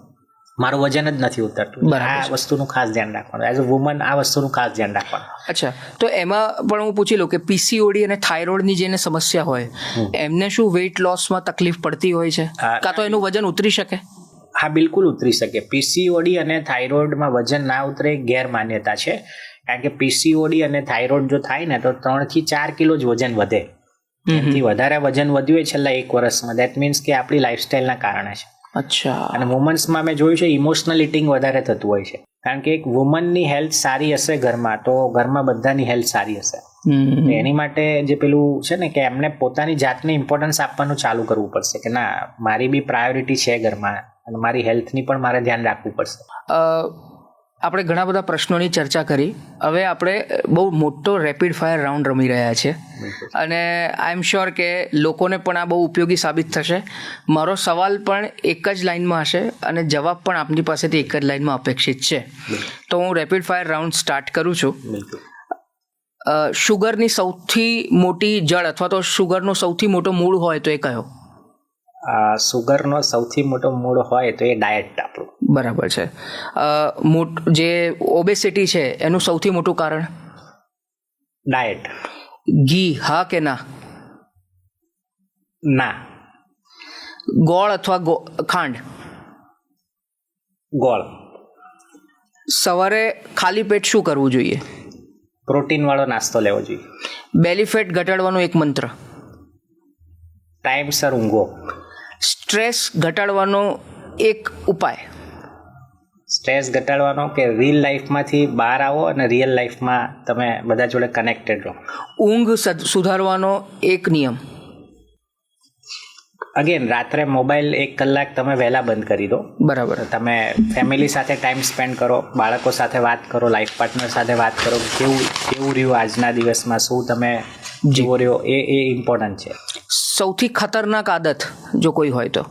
B: મારું વજન જ નથી ઉતરતું. આ વસ્તુનું ખાસ ધ્યાન રાખવાનું. એઝ અ વુમન આ વસ્તુનું ખાસ ધ્યાન રાખવાનું.
A: અચ્છા, તો એમાં પણ હું પૂછી લઉં કે પીસીઓડી અને થાઇરોઇડની જેને સમસ્યા હોય એમને શું વેઇટ લોસમાં તકલીફ પડતી હોય છે, કાં તો એનું વજન ઉતરી શકે?
B: હા, બિલકુલ ઉતરી શકે. પીસીઓડી અને થાઇરોઇડમાં વજન ના ઉતરે ગેરમાન્યતા છે, કારણ કે પીસીઓડી અને થાઇરોઇડ જો થાય ને તો 3 થી 4 કિલો જ વજન વધે. એનાથી વધારે વજન વધ્યું હોય છેલ્લા 1 વર્ષમાં, દેટ મીન્સ કે આપણી લાઇફસ્ટાઇલના કારણે છે.
A: અચ્છા. અને
B: વુમન્સમાં મેં જોયું છે ઇમોશનલ ઇટિંગ વધારે થતું હોય છે, કારણ કે એક વુમનની હેલ્થ સારી હશે ઘરમાં તો ઘરમાં બધાની હેલ્થ સારી હશે. એની માટે જે પેલું છે ને કે એમને પોતાની જાતને ઇમ્પોર્ટન્સ આપવાનું ચાલુ કરવું પડશે કે ના, મારી બી પ્રાયોરિટી છે ઘરમાં અને મારી હેલ્થની પણ મારે ધ્યાન રાખવું પડશે.
A: આપણે ઘણા બધા પ્રશ્નોની ચર્ચા કરી. હવે આપણે બહુ મોટો રેપિડ ફાયર રાઉન્ડ રમી રહ્યા છીએ અને આઈ એમ શ્યોર કે લોકોને પણ આ બહુ ઉપયોગી સાબિત થશે. મારો સવાલ પણ એક જ લાઇનમાં હશે અને જવાબ પણ આપની પાસેથી એક જ લાઇનમાં અપેક્ષિત છે. તો હું રેપિડ ફાયર રાઉન્ડ સ્ટાર્ટ કરું છું. શુગરની સૌથી મોટી જળ અથવા તો શુગરનો સૌથી મોટો મૂળ હોય તો એ કયો?
B: સુગરનો સૌથી મોટો મૂળ હોય તો એ ડાયટ આપણું.
A: બરાબર છે. જે ઓબેસિટી છે એનું સૌથી મોટું કારણ?
B: ડાયટ.
A: ઘી, હા કે ના?
B: ના.
A: ગોળ અથવા ખાંડ?
B: ગોળ.
A: સવારે ખાલી પેટ શું કરવું જોઈએ?
B: પ્રોટીન વાળો નાસ્તો લેવો જોઈએ.
A: બેલી ફેટ ઘટાડવાનો એક મંત્ર?
B: ટાઈમસર ઊંઘો.
A: સ્ટ્રેસ ઘટાડવાનો એક ઉપાય?
B: સ્ટ્રેસ ઘટાડવાનો કે રિયલ લાઈફમાંથી બહાર આવો અને રિયલ લાઈફમાં તમે બધા જોડે કનેક્ટેડ રહો.
A: ઊંઘ સુધારવાનો એક નિયમ?
B: અગેન રાત્રે મોબાઈલ 1 કલાક તમે વહેલા બંધ કરી દો.
A: બરાબર.
B: તમે ફેમિલી સાથે ટાઈમ સ્પેન્ડ કરો, બાળકો સાથે વાત કરો, લાઈફ પાર્ટનર સાથે વાત કરો, કેવું રહ્યું આજના દિવસમાં, શું તમે જીવો રહ્યો, એ ઇમ્પોર્ટન્ટ છે.
A: સૌથી ખતરનાક આદત જો કોઈ હોય તો?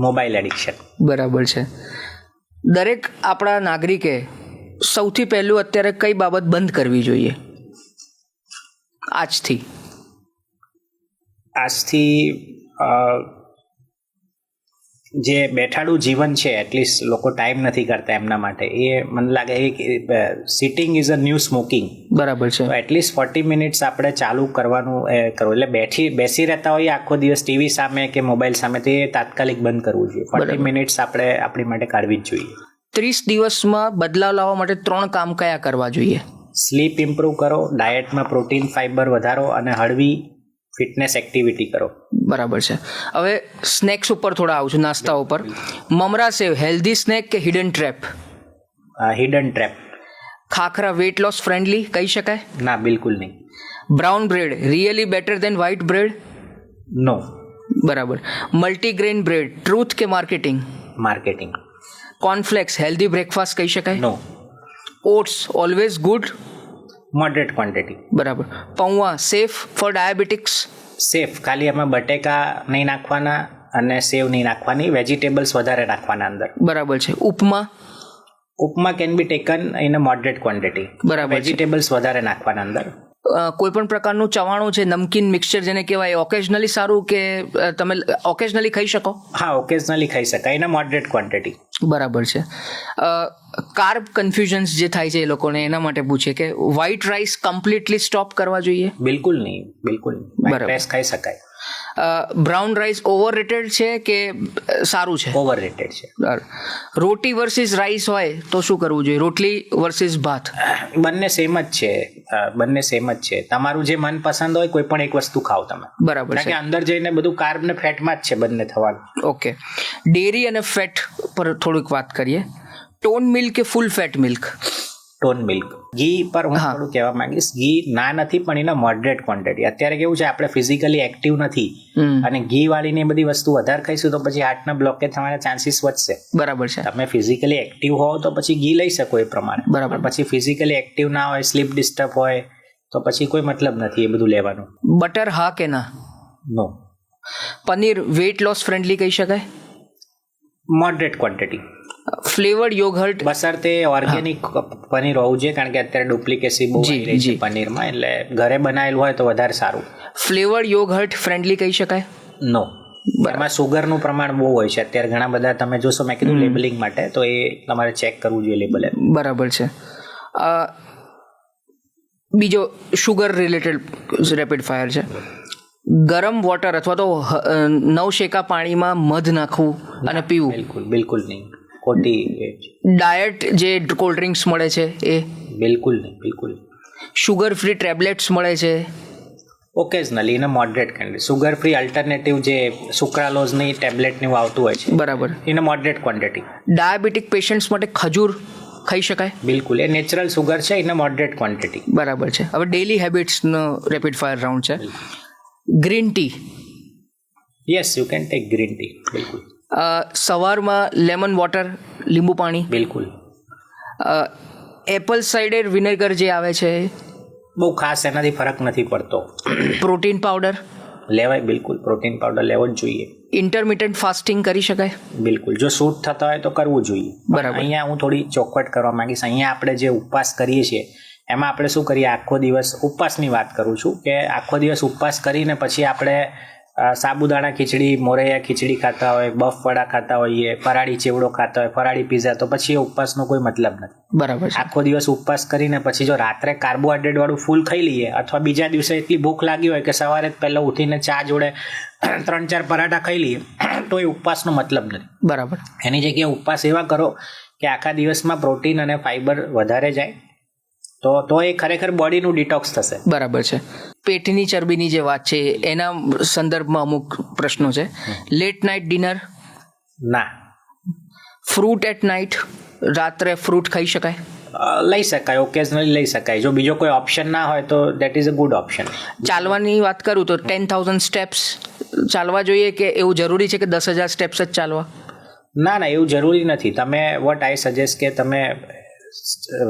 B: Mobile addiction.
A: બરાબર છે. દરેક આપણા નાગરિકે સૌથી પહેલું અત્યારે કઈ બાબત બંધ કરવી જોઈએ આજથી? જે બેઠાડું જીવન છે, એટલીસ્ટ લોકો ટાઈમ નથી કરતા એમના માટે. એ મને લાગે sitting is a new smoking. બરાબર છે. એટલીસ્ટ 40 મિનિટ્સ આપણે ચાલુ કરવાનું કરવું. એટલે બેસી રહેતા હોઈએ આખો દિવસ ટીવી સામે કે મોબાઈલ સામે, તે તાત્કાલિક બંધ કરવું જોઈએ. 40 મિનિટ્સ આપણે આપણી માટે કાઢવી જ જોઈએ. 30 દિવસમાં બદલાવ લાવવા માટે 3 કામ કયા કરવા જોઈએ? સ્લીપ ઇમ્પ્રૂવ કરો, ડાયટમાં પ્રોટીન ફાઈબર વધારો અને હળવી ફિટનેસ એક્ટિવિટી કરો. બરાબર છે. હવે સ્નેક્સ ઉપર થોડા આવું છું, નાસ્તા ઉપર. મમરા સેવ હેલ્ધી સ્નેક કે હિડન ટ્રેપ?
B: Hidden trap.
A: ખાખરા વેટ લોસ ફ્રેન્ડલી કહી શકાય?
B: ના, બિલકુલ નહીં.
A: Brown bread really better than white bread?
B: No.
A: બરાબર. મલ્ટીગ્રેન બ્રેડ ટ્રુથ કે marketing?
B: Marketing.
A: Cornflakes healthy breakfast કહી શકાય?
B: No.
A: Oats always good?
B: Moderate quantity.
A: બરાબર. Poha safe for diabetics?
B: Safe. ખાલી એમાં બટેકા નહીં નાખવાના અને સેવ નહીં નાખવાની, વેજીટેબલ્સ વધારે નાખવાના અંદર.
A: બરાબર છે. Upma can be taken in a moderate quantity. બરાબર. વેજીટેબલ્સ વધારે નાખવાના અંદર. કોઈ પણ પ્રકારનું ચવાણું છે, નમકીન મિક્સચર જેને કહેવાય, ઓકેઝનલી સારું કે તમે ઓકેઝનલી ખાઈ શકો?
B: હા, ઓકેઝનલી ખાઈ શકાય ઇન અ મોડરેટ ક્વોન્ટિટી. બરાબર છે.
A: કાર્બ કન્ફ્યુઝન્સ જે થાય છે એ લોકોને, એના માટે પૂછે કે વ્હાઇટ રાઈસ કમ્પ્લીટલી સ્ટોપ કરવા જોઈએ?
B: બિલકુલ નહીં, બિલકુલ નહીં. વ્હાઇટ રાઈસ ખાઈ શકાય.
A: બ્રાઉન રાઈસ ઓવરરેટેડ છે કે સારું છે?
B: ઓવરરેટેડ છે.
A: રોટી વર્સિસ રાઈસ હોય તો શું કરવું જોઈએ? રોટલી વર્સિસ ભાત?
B: બંને સેમ જ છે. બંને સેમ જ છે. તમારું જે મનપસંદ હોય કોઈ પણ એક વસ્તુ ખાઓ તમે. બરાબર છે. અંદર જઈને બધું કાર્બ ને ફેટમાં જ છે બંને થવાનું. ઓકે.
A: ડેરી અને ફેટ પર થોડીક વાત કરીએ. ટોન મિલ્ક કે ફૂલ ફેટ મિલ્ક?
B: Tone milk. ઘી પર હું થોડું કહેવા માંગીશ, ઘી ના નથી પણ એના મોડરેટ ક્વોન્ટિટી. અત્યારે કેવું છે, આપણે ફિઝિકલી એક્ટિવ નથી અને ઘી વાળીને એ બધી વસ્તુ વધારે ખાઈશું તો પછી હાર્ટના બ્લોકેજ થવાના ચાન્સીસ વધશે.
A: બરાબર છે.
B: તમે ફિઝિકલી એક્ટિવ હો તો પછી ઘી લઈ શકો એ પ્રમાણે. બરાબર. પછી ફિઝિકલી એક્ટિવ ના હોય, સ્લીપ ડિસ્ટર્બ હોય તો પછી કોઈ મતલબ નથી એ બધું લેવાનું.
A: બટર હા કે ના?
B: No.
A: Paneer weight loss friendly કહી શકાય?
B: Moderate quantity.
A: ફ્લેવર્ડ યોગર્ટ
B: બસરતે ઓર્ગેનિક પનીર હોવું જોઈએ, કારણ કે અત્યારે ડુપ્લિકેસી બહુ આવી રહી છે પનીરમાં, એટલે ઘરે બનાવેલું હોય તો વધારે સારું.
A: ફ્લેવર્ડ યોગર્ટ ફ્રેન્ડલી કહી શકાય?
B: નો, એમાં સુગરનું પ્રમાણ બહુ હોય છે અત્યારે. ઘણા બધા તમે જોશો, મેં કીધું લેબલિંગ માટે, તો એ તમારે ચેક કરવું જોઈએ લેબલ.
A: બરાબર છે. બીજો શુગર રિલેટેડ રેપિડ ફાયર છે. ગરમ વોટર અથવા તો નવશેકા પાણીમાં મધ નાખવું અને પીવું?
B: બિલકુલ નહીં. ખોટી.
A: ડાયટ જે કોલ્ડ ડ્રિંક્સ મળે છે એ?
B: બિલકુલ નહીં.
A: શુગર ફ્રી ટેબ્લેટ્સ મળે છે?
B: Occasionally in a moderate quantity. Sugar free alternative જે સુક્રાલોઝની ટેબ્લેટનું આવતું હોય છે,
A: બરાબર,
B: in a moderate quantity.
A: Diabetic patients માટે ખજૂર ખાઈ શકાય?
B: બિલકુલ, એ નેચરલ સુગર છે ઇન અ મોડરેટ ક્વોન્ટિટી.
A: બરાબર છે. હવે ડેલી હેબિટ્સનો રેપિડ ફાયર રાઉન્ડ છે. Green tea?
B: Yes, you can take green tea. બિલકુલ.
A: સવારમાં લેમન વોટર, લીંબુ પાણી?
B: બિલકુલ.
A: એપલ સાઇડર વિનેગર જે આવે છે,
B: બહુ ખાસ એનાથી ફરક નથી પડતો.
A: પ્રોટીન પાવડર
B: લેવાય? બિલકુલ, પ્રોટીન પાવડર લેવો જ જોઈએ.
A: ઇન્ટરમિટન્ટ ફાસ્ટિંગ કરી શકાય?
B: બિલકુલ, જો સૂટ થતા હોય તો કરવું જોઈએ.
A: બરાબર.
B: અહીંયા હું થોડી ચોખવટ કરવા માંગીશ. અહીંયા આપણે જે ઉપવાસ કરીએ છીએ એમાં આપણે શું કરીએ, આખો દિવસ ઉપવાસની વાત કરું છું, કે આખો દિવસ ઉપવાસ કરીને પછી આપણે સાબુદાણા ખીચડી, મોરૈયા ખીચડી ખાતા હોય, બફ વડા ખાતા હોઈએ, ફરાળી ચેવડો ખાતા હોય, ફરાળી પીઝા, તો પછી એ ઉપવાસનો કોઈ મતલબ નથી.
A: બરાબર.
B: આખો દિવસ ઉપવાસ કરીને પછી જો રાત્રે કાર્બોહાઈડ્રેટ વાળું ફૂલ ખાઈ લઈએ, અથવા બીજા દિવસે એટલી ભૂખ લાગી હોય કે સવારે જ પહેલાં ઉઠીને ચા જોડે 3-4 પરાઠા ખાઈ લઈએ, તો એ ઉપવાસનો મતલબ નથી.
A: બરાબર.
B: એની જગ્યાએ ઉપવાસ એવા કરો કે આખા દિવસમાં પ્રોટીન અને ફાઈબર વધારે જાય, તો એ ખરેખર બોડીનું ડિટોક્સ થશે.
A: બરાબર છે. પેટની ચરબીની જે વાત છે એના સંદર્ભમાં અમુક પ્રશ્નો છે. Late night dinner?
B: ના.
A: Fruit at night? રાત્રે ફ્રૂટ ખાઈ શકાય?
B: લઈ શકાય, ઓકેઝનલી લઈ શકાય. જો બીજો કોઈ ઓપ્શન ના હોય તો that is a good option.
A: ચાલવાની વાત કરું તો 10,000 સ્ટેપ્સ ચાલવા જોઈએ કે એવું જરૂરી છે કે 10,000 સ્ટેપ્સ જ ચાલવા?
B: ના, એવું જરૂરી નથી. તમે વોટ આઈ સજેસ્ટ કે તમે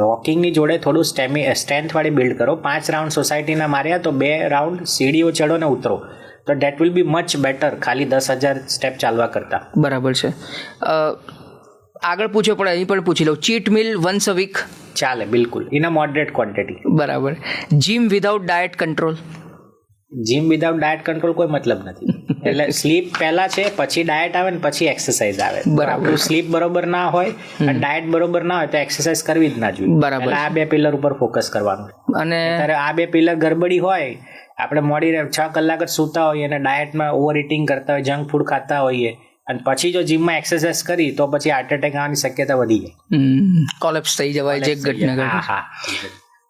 B: વોકિંગની જોડે થોડું સ્ટ્રેન્થ વાળી બિલ્ડ કરો. 5 રાઉન્ડ સોસાયટીના માર્યા તો 2 રાઉન્ડ સીડીઓ ચડો ને ઉતરો, તો that will be much better ખાલી 10,000 સ્ટેપ ચાલવા કરતા.
A: બરાબર છે. આગળ પૂછ્યો પણ અહીં પણ પૂછી લઉં. Cheat meal once a week
B: ચાલે? બિલકુલ, ઇન અ મોડરેટ ક્વોન્ટિટી.
A: બરાબર. Gym without diet control?
B: Gym without diet control કોઈ મતલબ નથી. એટલે સ્લીપ પહેલા છે, પછી ડાયટ આવે ને પછી એક્સરસાઇઝ આવે.
A: બરાબર.
B: સ્લીપ બરોબર ના હોય અને ડાયટ બરોબર ના હોય તો એક્સરસાઇઝ કરવી જ ના જોઈએ.
A: બરાબર.
B: આ 2 પિલર ઉપર ફોકસ કરવાનું.
A: અને
B: ત્યારે આ 2 પિલર ગડબડી હોય, આપણે મોડી 6 કલાક જ સૂતા હોઈએ અને ડાયટમાં ઓવર ઇટિંગ કરતા હોય, જંક ફૂડ ખાતા હોઈએ, અને પછી જો જીમમાં એક્સરસાઇઝ કરી તો પછી હાર્ટ એટેક આવવાની શક્યતા વધી જાય,
A: કોલેપ્સ થઈ જવાય જે ઘટના ઘટે.
B: હા.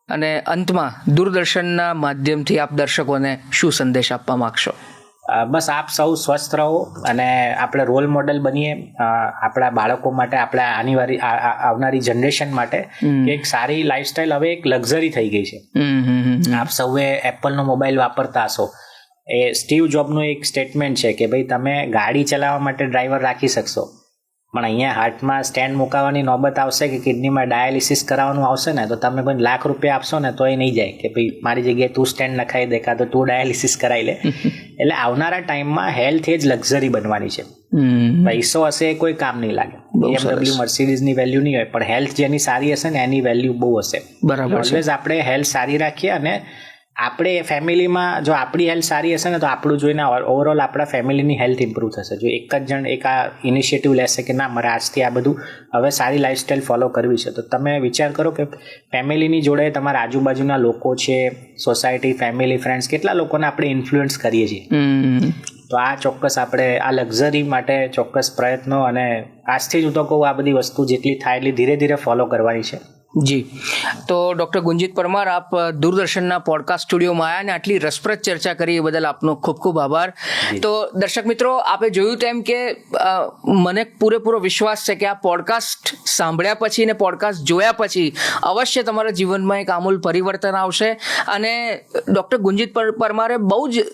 A: અને અંતમાં દૂરદર્શનના માધ્યમથી આપ દર્શકોને શું સંદેશ આપવા માંગશો?
B: બસ આપ સૌ સ્વસ્થ રહો અને આપણે રોલ મોડેલ બનીએ આપણા બાળકો માટે, આપણા આવનારી જનરેશન માટે. એક સારી લાઈફસ્ટાઈલ હવે એક લક્ઝરી થઈ ગઈ છે. આપ સૌએ એપલનો મોબાઈલ વાપરતા હશો. એ સ્ટીવ જોબનું એક સ્ટેટમેન્ટ છે કે ભાઈ તમે ગાડી ચલાવવા માટે ડ્રાઈવર રાખી શકશો, પણ અહીંયા હાર્ટમાં સ્ટેન્ડ મુકાવવાની નોબત આવશે કે કિડનીમાં ડાયાલિસિસ કરાવવાનું આવશે ને, તો તમે કોઈ ₹1,00,000 આપશો ને તો એ નહીં જાય કે ભાઈ મારી જગ્યાએ તું સ્ટેન્ડ નખાઈ દે, કાં તો તું ડાયાલિસિસ કરાવી લે. એટલે આવનારા ટાઈમમાં હેલ્થ એ જ લક્ઝરી બનવાની છે. પૈસો હશે એ કોઈ કામ નહીં લાગે. BMW મર્સિડીઝની વેલ્યુ નહીં હોય, પણ હેલ્થ જેની સારી હશે ને એની વેલ્યુ બહુ હશે.
A: બરાબર.
B: ઓલવેઝ આપણે હેલ્થ સારી રાખીએ, અને આપણે ફેમિલીમાં જો આપણી હેલ્થ સારી હશે ને તો આપણું જોઈને ઓવરઓલ આપણા ફેમિલીની હેલ્થ ઇમ્પ્રૂવ થશે. જો એક જ જણ એક આ ઇનિશિયેટિવ લેશે કે ના મારે આજથી આ બધું હવે સારી લાઈફસ્ટાઈલ ફોલો કરવી છે, તો તમે વિચાર કરો કે ફેમિલીની જોડે તમારા આજુબાજુના લોકો છે, સોસાયટી, ફેમિલી, ફ્રેન્ડ્સ, કેટલા લોકોને આપણે ઇન્ફ્લુઅન્સ કરીએ છીએ. તો આ ચોક્કસ આપણે આ લક્ઝરી માટે ચોક્કસ પ્રયત્નો, અને આજથી જ હું તો કહું આ બધી વસ્તુ જેટલી થાય એટલી ધીરે ધીરે ફોલો કરવાની છે.
A: જી. તો ડૉક્ટર ગુંજીત પરમાર, આપ દૂરદર્શનના પોડકાસ્ટ સ્ટુડિયોમાં આવ્યા અને આટલી રસપ્રદ ચર્ચા કરી એ બદલ આપનો ખૂબ ખૂબ આભાર. તો દર્શક મિત્રો, આપે જોયું તેમ કે મને પૂરેપૂરો વિશ્વાસ છે કે આ પોડકાસ્ટ સાંભળ્યા પછી ને પોડકાસ્ટ જોયા પછી અવશ્ય તમારા જીવનમાં એક આમૂલ પરિવર્તન આવશે. અને ડૉક્ટર ગુંજીત પરમારે બહુ જ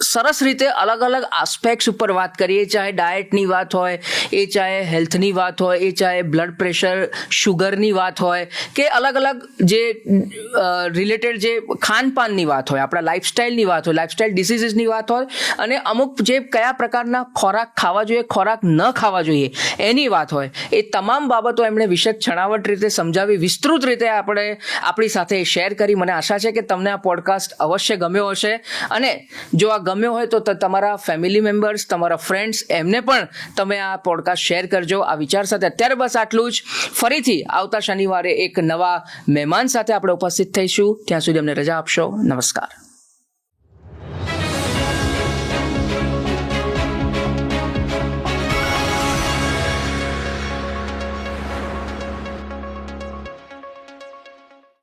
A: સરસ રીતે અલગ અલગ આસ્પેક્ટ્સ ઉપર વાત કરીએ, ચાહે ડાયટની વાત હોય, એ ચાહે હેલ્થની વાત હોય, એ ચાહે બ્લડ પ્રેશર શુગરની વાત હોય, કે અલગ અલગ જે રિલેટેડ જે ખાનપાનની વાત હોય, આપણા લાઇફસ્ટાઇલની વાત હોય, લાઇફસ્ટાઇલ ડિસીઝીસની વાત હોય, અને અમુક જે કયા પ્રકારના ખોરાક ખાવા જોઈએ, ખોરાક ન ખાવા જોઈએ એની વાત હોય, એ તમામ બાબતો એમણે વિશદ છણાવટ રીતે સમજાવી, વિસ્તૃત રીતે આપણે આપણી સાથે શેર કરી. મને આશા છે કે તમને આ પોડકાસ્ટ અવશ્ય ગમ્યો હશે, અને જો આ ગમ્યો હોય તો તમારા ફેમિલી મેમ્બર્સ, તમારા ફ્રેન્ડ્સ, એમને પણ તમે આ પોડકાસ્ટ શેર કરજો. આ વિચાર સાથે અત્યારે બસ આટલું જ. ફરીથી આવતા શનિવારે એક નવા મહેમાન સાથે આપણે ઉપસ્થિત થઈશું. ત્યાં સુધી અમને રજા આપશો. નમસ્કાર.